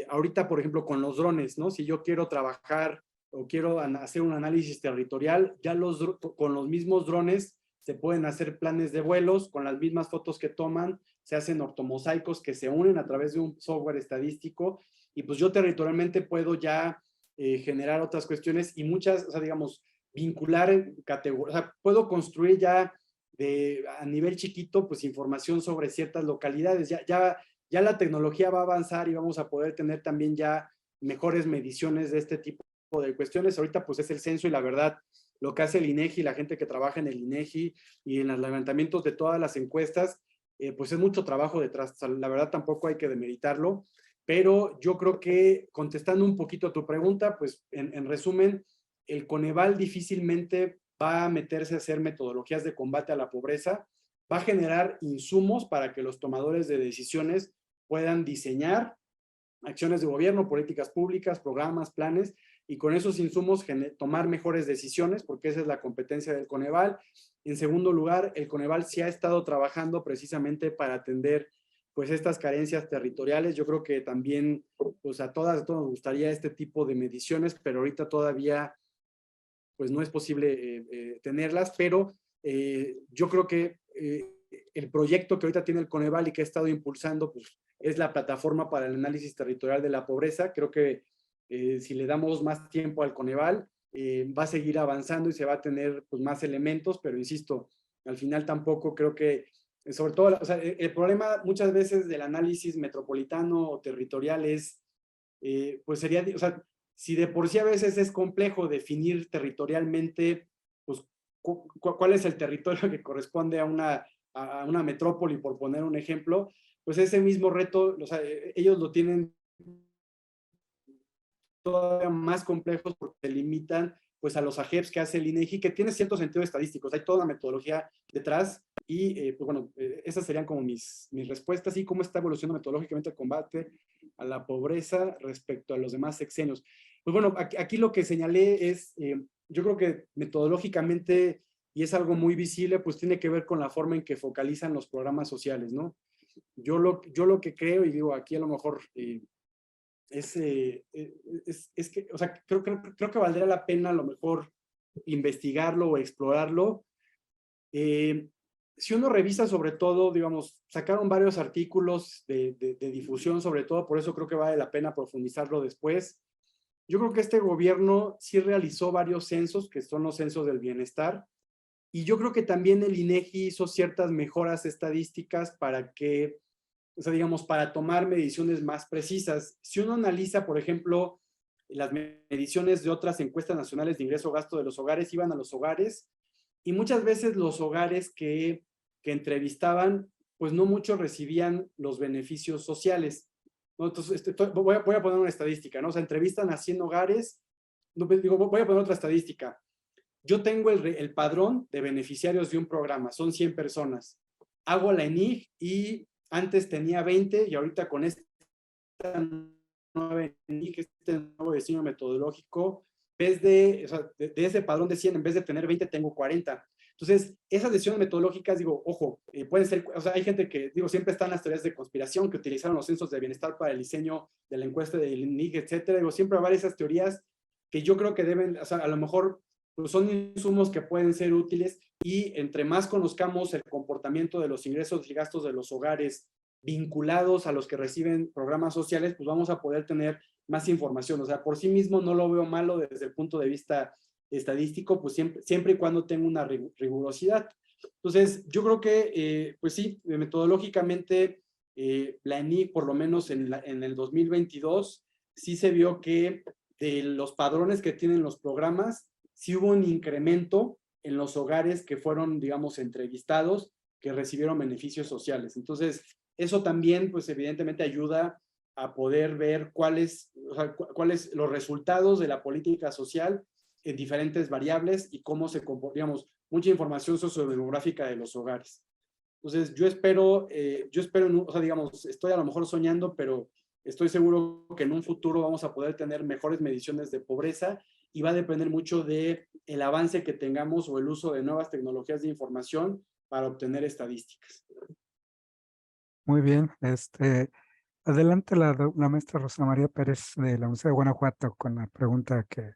Ahorita, por ejemplo, con los drones, ¿no? Si yo quiero trabajar o quiero hacer un análisis territorial, ya con los mismos drones se pueden hacer planes de vuelos, con las mismas fotos que toman, se hacen ortomosaicos que se unen a través de un software estadístico, y pues yo territorialmente puedo ya generar otras cuestiones y muchas, o sea, digamos, vincular categorías, o sea, puedo construir ya a nivel chiquito, pues información sobre ciertas localidades. Ya la tecnología va a avanzar y vamos a poder tener también ya mejores mediciones de este tipo de cuestiones. Ahorita pues es el censo y la verdad, lo que hace el INEGI, la gente que trabaja en el INEGI y en los levantamientos de todas las encuestas, pues es mucho trabajo detrás. O sea, la verdad tampoco hay que demeritarlo, pero yo creo que contestando un poquito a tu pregunta, pues en resumen, el Coneval difícilmente va a meterse a hacer metodologías de combate a la pobreza, va a generar insumos para que los tomadores de decisiones puedan diseñar acciones de gobierno, políticas públicas, programas, planes, y con esos insumos tomar mejores decisiones, porque esa es la competencia del Coneval. En segundo lugar, el Coneval sí ha estado trabajando precisamente para atender pues estas carencias territoriales. Yo creo que también pues a todos nos gustaría este tipo de mediciones, pero ahorita todavía pues no es posible tenerlas, pero yo creo que el proyecto que ahorita tiene el Coneval y que ha estado impulsando, pues es la plataforma para el análisis territorial de la pobreza. Creo que si le damos más tiempo al Coneval, va a seguir avanzando y se va a tener pues más elementos, pero insisto, al final tampoco creo que, sobre todo, o sea, el problema muchas veces del análisis metropolitano o territorial es, pues sería, o sea, si de por sí a veces es complejo definir territorialmente, pues, cuál es el territorio que corresponde a una metrópoli, por poner un ejemplo, pues ese mismo reto, o sea, ellos lo tienen todavía más complejos porque se limitan pues a los AGEPS que hace el INEGI, que tiene cierto sentido estadístico, o sea, hay toda una metodología detrás y pues bueno, esas serían como mis respuestas y cómo está evolucionando metodológicamente el combate a la pobreza respecto a los demás sexenios. Pues bueno, aquí lo que señalé es, yo creo que metodológicamente, y es algo muy visible, pues tiene que ver con la forma en que focalizan los programas sociales, ¿no? Yo lo que creo, y digo, aquí a lo mejor es que, o sea, creo que valdría la pena a lo mejor investigarlo o explorarlo. Si uno revisa sobre todo, digamos, sacaron varios artículos de difusión sobre todo, por eso creo que vale la pena profundizarlo después. Yo creo que este gobierno sí realizó varios censos, que son los censos del bienestar, y yo creo que también el INEGI hizo ciertas mejoras estadísticas para que, o sea, digamos, para tomar mediciones más precisas. Si uno analiza, por ejemplo, las mediciones de otras encuestas nacionales de ingreso-gasto de los hogares, iban a los hogares, y muchas veces los hogares que entrevistaban, pues no muchos recibían los beneficios sociales, ¿no? Entonces, voy a poner una estadística, ¿no? O sea, entrevistan a 100 hogares, no, digo, voy a poner otra estadística. Yo tengo el padrón de beneficiarios de un programa, son 100 personas. Hago la ENIG y antes tenía 20 y ahorita con esta nueva ENIG, este nuevo diseño metodológico, en vez de ese padrón de 100, en vez de tener 20, tengo 40. Entonces, esas decisiones metodológicas, digo, ojo, pueden ser, o sea, hay gente que, digo, siempre están las teorías de conspiración que utilizaron los censos de bienestar para el diseño de la encuesta del INEGI, etcétera. Digo, siempre va a haber esas teorías que yo creo que deben, o sea, a lo mejor pues son insumos que pueden ser útiles, y entre más conozcamos el comportamiento de los ingresos y gastos de los hogares vinculados a los que reciben programas sociales, pues vamos a poder tener más información. O sea, por sí mismo no lo veo malo desde el punto de vista estadístico, pues siempre y cuando tenga una rigurosidad. Entonces, yo creo que, pues sí, metodológicamente, la ENIC, por lo menos en el 2022, sí se vio que de los padrones que tienen los programas, sí hubo un incremento en los hogares que fueron, digamos, entrevistados, que recibieron beneficios sociales. Entonces, eso también, pues evidentemente ayuda a poder ver cuáles los resultados de la política social en diferentes variables y cómo se comporta, digamos, mucha información sociodemográfica de los hogares. Entonces, yo espero, o sea, digamos, estoy a lo mejor soñando, pero estoy seguro que en un futuro vamos a poder tener mejores mediciones de pobreza, y va a depender mucho del avance que tengamos o el uso de nuevas tecnologías de información para obtener estadísticas. Muy bien. Adelante la maestra Rosa María Pérez de la Universidad de Guanajuato con la pregunta que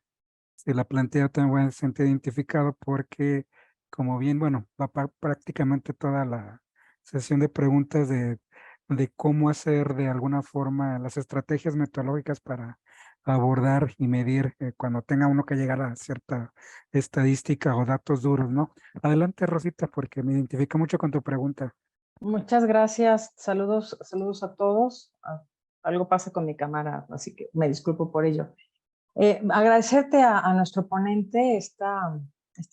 se la planteo, también voy a sentir identificado porque, como bien, bueno, va prácticamente toda la sesión de preguntas de cómo hacer de alguna forma las estrategias metodológicas para abordar y medir cuando tenga uno que llegar a cierta estadística o datos duros, ¿no? Adelante, Rosita, porque me identifico mucho con tu pregunta. Muchas gracias. Saludos a todos. Algo pasa con mi cámara, así que me disculpo por ello. Agradecerte a nuestro ponente esta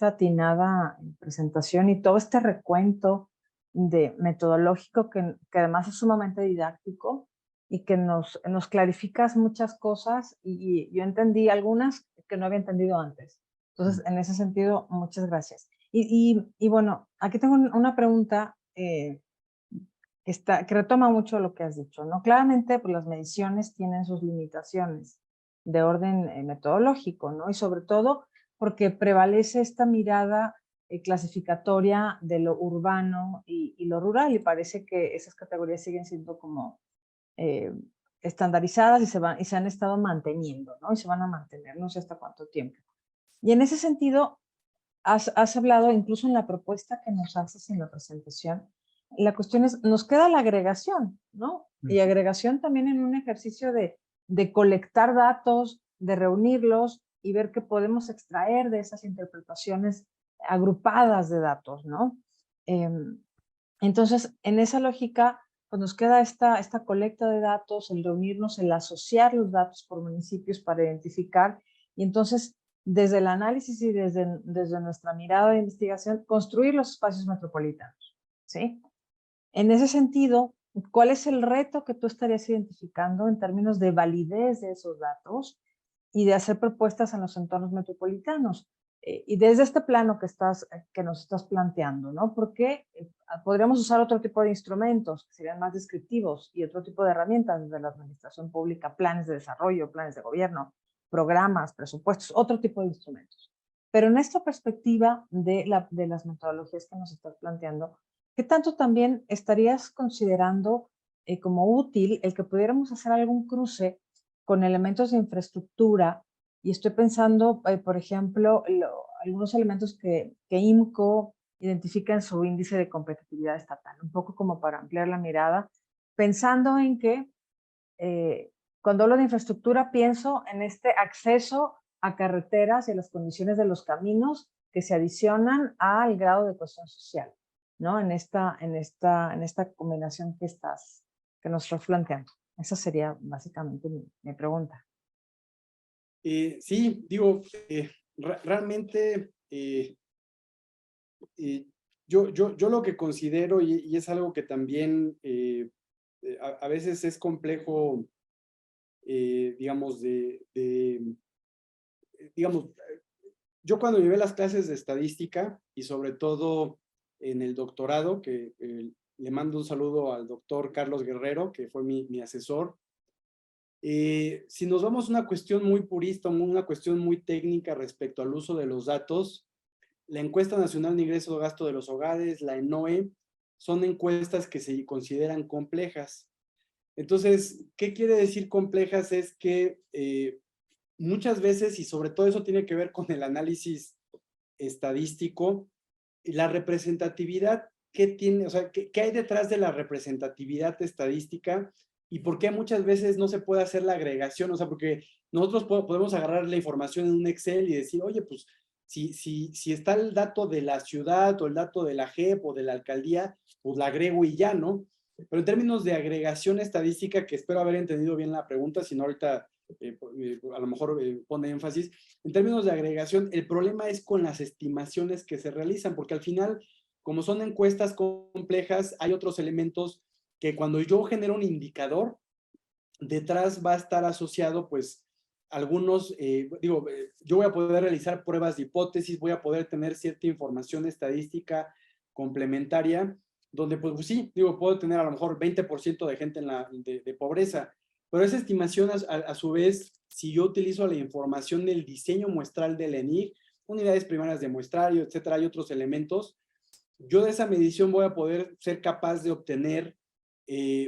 atinada presentación y todo este recuento metodológico que además es sumamente didáctico y que nos clarificas muchas cosas, y yo entendí algunas que no había entendido antes. Entonces, en ese sentido, muchas gracias. Y bueno, aquí tengo una pregunta que retoma mucho lo que has dicho, ¿no? Claramente, pues las mediciones tienen sus limitaciones de orden metodológico, ¿no? Y sobre todo porque prevalece esta mirada clasificatoria de lo urbano y lo rural, y parece que esas categorías siguen siendo como estandarizadas y se han estado manteniendo, ¿no? Y se van a mantener, no sé hasta cuánto tiempo. Y en ese sentido, has hablado incluso en la propuesta que nos haces en la presentación. La cuestión es, nos queda la agregación, ¿no? Y agregación también en un ejercicio de colectar datos, de reunirlos y ver qué podemos extraer de esas interpretaciones agrupadas de datos, ¿no? Entonces, en esa lógica, pues nos queda esta colecta de datos, el reunirnos, el asociar los datos por municipios para identificar, y entonces, desde el análisis y desde nuestra mirada de investigación, construir los espacios metropolitanos, ¿sí? En ese sentido, ¿cuál es el reto que tú estarías identificando en términos de validez de esos datos y de hacer propuestas en los entornos metropolitanos? Y desde este plano que nos estás planteando, ¿no? Porque podríamos usar otro tipo de instrumentos que serían más descriptivos y otro tipo de herramientas desde la administración pública, planes de desarrollo, planes de gobierno, programas, presupuestos, otro tipo de instrumentos. Pero en esta perspectiva de las metodologías que nos estás planteando, ¿qué tanto también estarías considerando como útil el que pudiéramos hacer algún cruce con elementos de infraestructura? Y estoy pensando, por ejemplo, algunos elementos que IMCO identifica en su índice de competitividad estatal, un poco como para ampliar la mirada, pensando en que cuando hablo de infraestructura pienso en este acceso a carreteras y a las condiciones de los caminos que se adicionan al grado de cohesión social, ¿no? En esta combinación que nos estás planteando. Esa sería básicamente mi pregunta. Sí, digo, realmente yo lo que considero, y es algo que también a veces es complejo, digamos, digamos, yo cuando llevé las clases de estadística y sobre todo en el doctorado, que le mando un saludo al doctor Carlos Guerrero, que fue mi asesor. Si nos vamos a una cuestión muy purista, una cuestión muy técnica respecto al uso de los datos, la Encuesta Nacional de Ingreso o Gasto de los Hogares, la ENOE, son encuestas que se consideran complejas. Entonces, ¿qué quiere decir complejas? Es que muchas veces, y sobre todo eso tiene que ver con el análisis estadístico, la representatividad, ¿qué tiene? O sea, ¿qué hay detrás de la representatividad estadística? Y por qué muchas veces no se puede hacer la agregación, o sea, porque nosotros podemos agarrar la información en un Excel y decir, oye, pues, si está el dato de la ciudad o el dato de la JEP o de la alcaldía, pues la agrego y ya, ¿no? Pero en términos de agregación estadística, que espero haber entendido bien la pregunta, si no ahorita a lo mejor pone énfasis, en términos de agregación, el problema es con las estimaciones que se realizan, porque al final, como son encuestas complejas, hay otros elementos que cuando yo genero un indicador, detrás va a estar asociado, pues, algunos, yo voy a poder realizar pruebas de hipótesis, voy a poder tener cierta información estadística complementaria, donde, pues sí, puedo tener a lo mejor 20% de gente de pobreza, pero esa estimación, a su vez, si yo utilizo la información del diseño muestral del ENIG, unidades primarias de muestrario, etcétera, hay otros elementos, yo de esa medición voy a poder ser capaz de obtener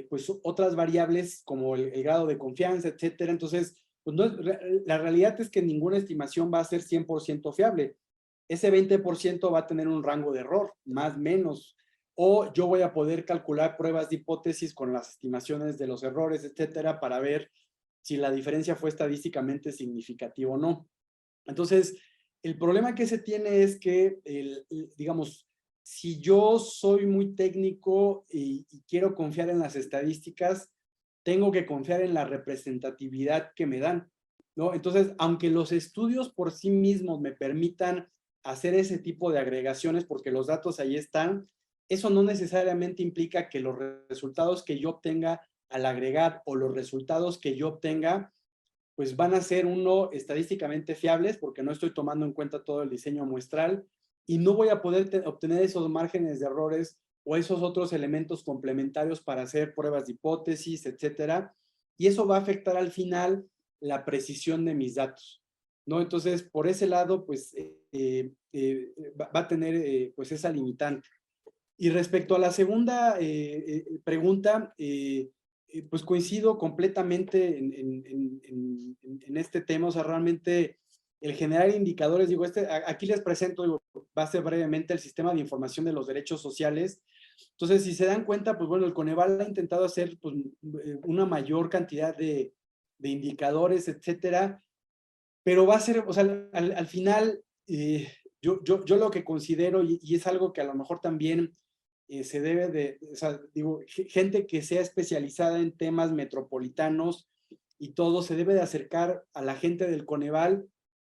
pues otras variables como el grado de confianza, etcétera. Entonces, pues no la realidad es que ninguna estimación va a ser 100% fiable. Ese 20% va a tener un rango de error, más menos. O yo voy a poder calcular pruebas de hipótesis con las estimaciones de los errores, etcétera, para ver si la diferencia fue estadísticamente significativa o no. Entonces, el problema que se tiene es que, digamos, si yo soy muy técnico y quiero confiar en las estadísticas, tengo que confiar en la representatividad que me dan, ¿no? Entonces, aunque los estudios por sí mismos me permitan hacer ese tipo de agregaciones porque los datos ahí están, eso no necesariamente implica que los resultados que yo obtenga al agregar o los resultados que yo obtenga pues van a ser estadísticamente fiables porque no estoy tomando en cuenta todo el diseño muestral y no voy a poder obtener esos márgenes de errores o esos otros elementos complementarios para hacer pruebas de hipótesis, etcétera. Y eso va a afectar al final la precisión de mis datos, ¿no? Entonces, por ese lado, pues, va a tener pues esa limitante. Y respecto a la segunda pregunta, pues coincido completamente en este tema, o sea, realmente el generar indicadores, aquí les presento, va a ser brevemente el sistema de información de los derechos sociales. Entonces, si se dan cuenta, pues bueno, el Coneval ha intentado hacer pues, una mayor cantidad de indicadores, etcétera, pero va a ser, o sea, al final, yo lo que considero, y es algo que a lo mejor también se debe o sea, gente que sea especializada en temas metropolitanos y todo, se debe de acercar a la gente del Coneval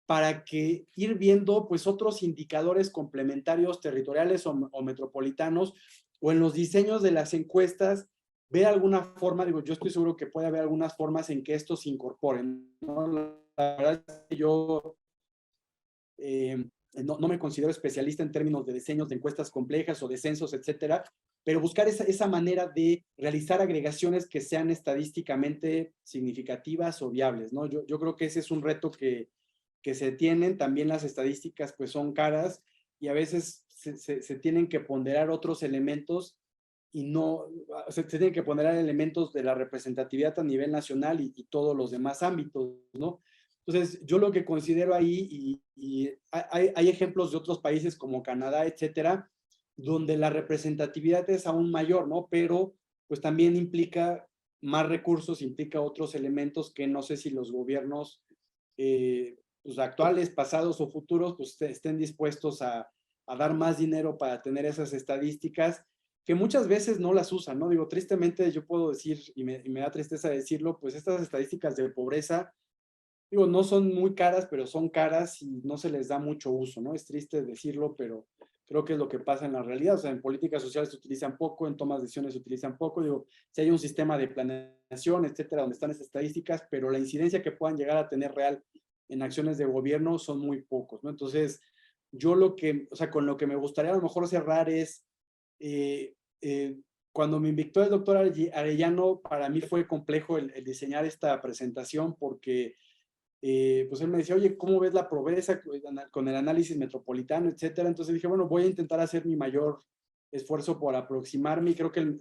para que ir viendo pues otros indicadores complementarios territoriales o metropolitanos o en los diseños de las encuestas, ver alguna forma, yo estoy seguro que puede haber algunas formas en que estos se incorporen, ¿no? La verdad es que yo no me considero especialista en términos de diseños de encuestas complejas o de censos, etcétera, pero buscar esa manera de realizar agregaciones que sean estadísticamente significativas o viables, ¿no? Yo creo que ese es un reto que se tienen. También las estadísticas pues son caras y a veces se tienen que ponderar otros elementos y no, se tienen que ponderar elementos de la representatividad a nivel nacional y todos los demás ámbitos, ¿no? Entonces, yo lo que considero ahí, y hay ejemplos de otros países como Canadá, etcétera, donde la representatividad es aún mayor, ¿no? Pero, pues también implica más recursos, implica otros elementos que no sé si los gobiernos pues, actuales, pasados o futuros, pues estén dispuestos a dar más dinero para tener esas estadísticas que muchas veces no las usan, ¿no? Tristemente yo puedo decir, y me da tristeza decirlo, pues estas estadísticas de pobreza, no son muy caras, pero son caras y no se les da mucho uso, ¿no? Es triste decirlo, pero creo que es lo que pasa en la realidad. O sea, en políticas sociales se utilizan poco, en tomas de decisiones se utilizan poco. Si hay un sistema de planeación, etcétera, donde están esas estadísticas, pero la incidencia que puedan llegar a tener real en acciones de gobierno son muy pocos, ¿no? Entonces, yo con lo que me gustaría a lo mejor cerrar es, cuando me invitó el doctor Arellano, para mí fue complejo el diseñar esta presentación porque pues él me decía, oye, ¿cómo ves la pobreza con el análisis metropolitano, etcétera? Entonces dije, bueno, voy a intentar hacer mi mayor esfuerzo por aproximarme, y creo que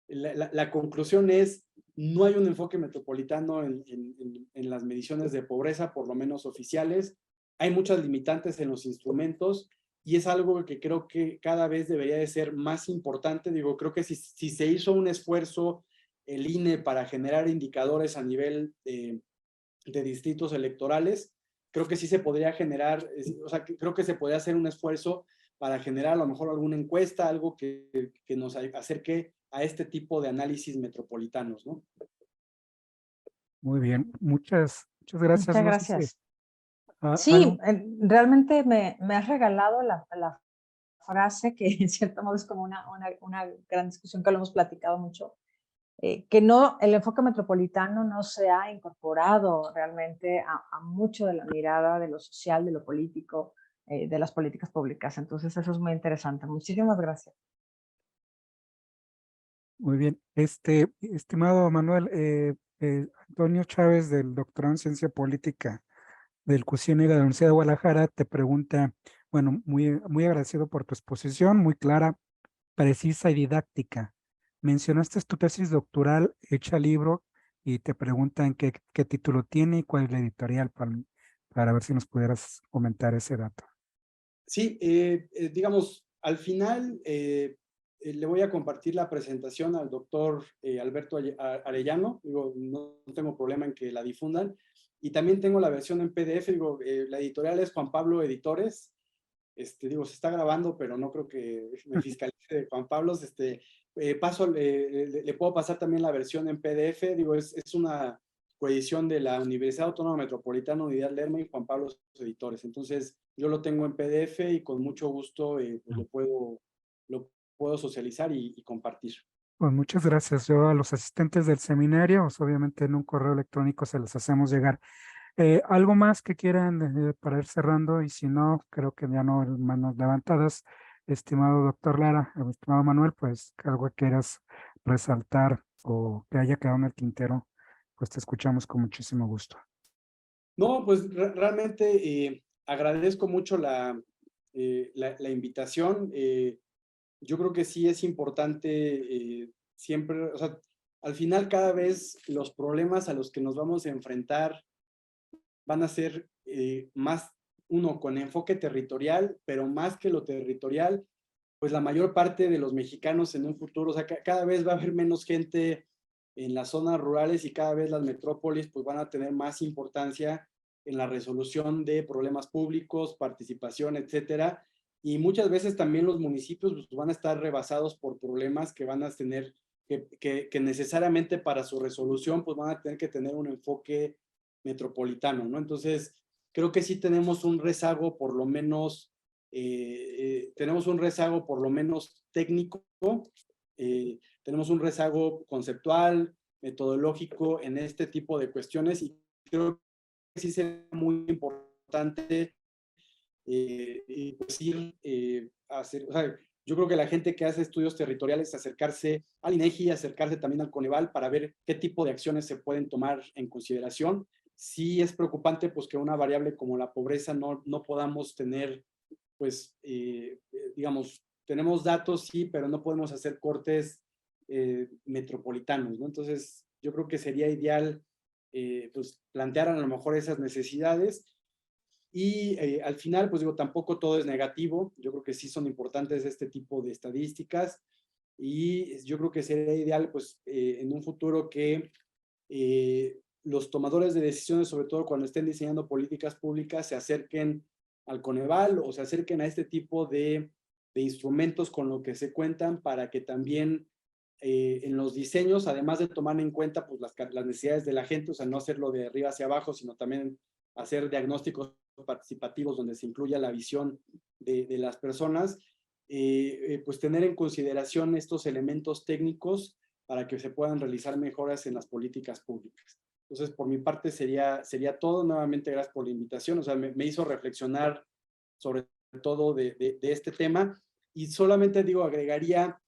la conclusión es, no hay un enfoque metropolitano en las mediciones de pobreza, por lo menos oficiales. Hay muchas limitantes en los instrumentos, y es algo que creo que cada vez debería de ser más importante. Digo, creo que si se hizo un esfuerzo el INE para generar indicadores a nivel de distritos electorales, creo que sí se podría generar, o sea, creo que se podría hacer un esfuerzo para generar a lo mejor alguna encuesta, algo que nos acerque a este tipo de análisis metropolitanos, ¿no? Muy bien, muchas gracias. Muchas No sé si, gracias. algo. Sí, realmente me has regalado la frase que en cierto modo es como una gran discusión que lo hemos platicado mucho, que no, el enfoque metropolitano no se ha incorporado realmente a mucho de la mirada de lo social, de lo político, de las políticas públicas. Entonces eso es muy interesante. Muchísimas gracias. Muy bien. Estimado Manuel, Antonio Chávez, del doctorado en Ciencia Política del CUCINEGA de la Universidad de Guadalajara, te pregunta, bueno, muy agradecido por tu exposición, muy clara, precisa y didáctica. Mencionaste tu tesis doctoral hecha libro y te preguntan qué título tiene y cuál es la editorial para ver si nos pudieras comentar ese dato. Sí, digamos, al final le voy a compartir la presentación al doctor Alberto Arellano. Digo, no tengo problema en que la difundan. Y también tengo la versión en PDF. Digo, la editorial es Juan Pablo Editores. Digo, se está grabando, pero no creo que me fiscalice Juan Pablo. Le puedo pasar también la versión en PDF. Digo, es una coedición de la Universidad Autónoma Metropolitana Unidad Lerma y Juan Pablo Editores. Entonces, yo lo tengo en PDF y con mucho gusto pues lo puedo socializar y compartir. Pues muchas gracias. Yo a los asistentes del seminario, pues, obviamente en un correo electrónico se los hacemos llegar. ¿Algo más que quieran para ir cerrando? Y si no, creo que ya no hay manos levantadas. Estimado doctor Lara, estimado Manuel, pues algo que quieras resaltar o que haya quedado en el tintero, pues te escuchamos con muchísimo gusto. No, pues realmente agradezco mucho la invitación. Yo creo que sí es importante siempre, o sea, al final cada vez los problemas a los que nos vamos a enfrentar van a ser más, uno, con enfoque territorial, pero más que lo territorial, pues la mayor parte de los mexicanos en un futuro, o sea, cada vez va a haber menos gente en las zonas rurales y cada vez las metrópolis pues van a tener más importancia en la resolución de problemas públicos, participación, etcétera. Y muchas veces también los municipios pues, van a estar rebasados por problemas que van a tener, que necesariamente para su resolución pues van a tener que tener un enfoque metropolitano, ¿no? Entonces, creo que sí tenemos un rezago por lo menos técnico, tenemos un rezago conceptual, metodológico en este tipo de cuestiones, y creo que sí sería muy importante pues ir a hacer, o sea, yo creo que la gente que hace estudios territoriales, acercarse al INEGI, acercarse también al Coneval para ver qué tipo de acciones se pueden tomar en consideración. Sí es preocupante pues que una variable como la pobreza no podamos tener, pues, digamos, tenemos datos, sí, pero no podemos hacer cortes metropolitanos, ¿no? Entonces, yo creo que sería ideal, pues, plantear a lo mejor esas necesidades. Y al final, pues digo, tampoco todo es negativo. Yo creo que sí son importantes este tipo de estadísticas. Y yo creo que sería ideal, pues, en un futuro que los tomadores de decisiones, sobre todo cuando estén diseñando políticas públicas, se acerquen al Coneval o se acerquen a este tipo de instrumentos con lo que se cuentan para que también en los diseños, además de tomar en cuenta pues, las necesidades de la gente, o sea, no hacerlo de arriba hacia abajo, sino también hacer diagnósticos participativos donde se incluya la visión de las personas, pues tener en consideración estos elementos técnicos para que se puedan realizar mejoras en las políticas públicas. Entonces, por mi parte sería todo. Nuevamente, gracias por la invitación. O sea, me hizo reflexionar sobre todo de este tema. Y solamente digo, agregaría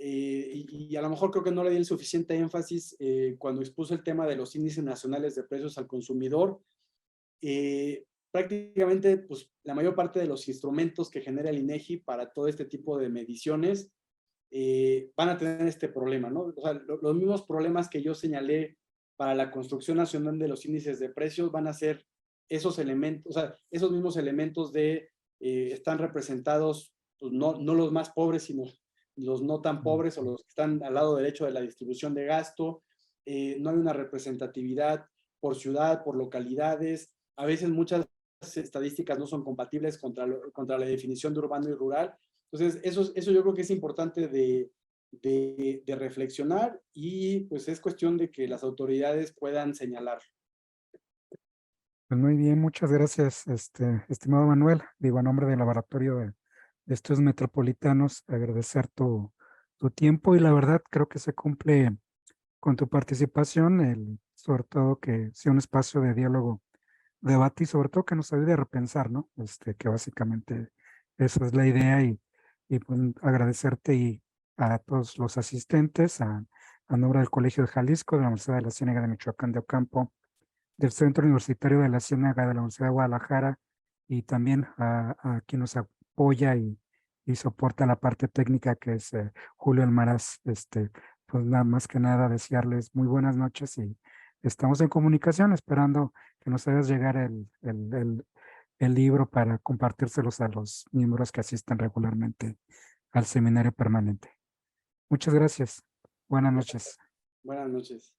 y a lo mejor creo que no le di el suficiente énfasis cuando expuso el tema de los índices nacionales de precios al consumidor. Prácticamente, pues, la mayor parte de los instrumentos que genera el INEGI para todo este tipo de mediciones van a tener este problema, ¿no? O sea, los mismos problemas que yo señalé para la construcción nacional de los índices de precios van a ser esos elementos, o sea, esos mismos elementos de están representados, pues, no los más pobres, sino los no tan pobres o los que están al lado derecho de la distribución de gasto. No hay una representatividad por ciudad, por localidades. A veces muchas estadísticas no son compatibles contra la definición de urbano y rural. Entonces, eso yo creo que es importante de reflexionar, y pues es cuestión de que las autoridades puedan señalar. Pues muy bien, muchas gracias, estimado Manuel. Digo, a nombre del Laboratorio de Estudios Metropolitanos, agradecer tu tiempo, y la verdad creo que se cumple con tu participación, sobre todo que sea un espacio de diálogo, debate, y sobre todo que nos ayude a repensar, ¿no? Que básicamente esa es la idea, y pues agradecerte y a todos los asistentes, a nombre del Colegio de Jalisco, de la Universidad de la Ciénega de Michoacán de Ocampo, del Centro Universitario de la Ciénega de la Universidad de Guadalajara, y también a quien nos apoya y soporta la parte técnica, que es Julio Almaraz. Pues nada más que nada desearles muy buenas noches, y estamos en comunicación esperando que nos hagas llegar el libro para compartírselos a los miembros que asisten regularmente al seminario permanente. Muchas gracias. Buenas noches. Buenas noches.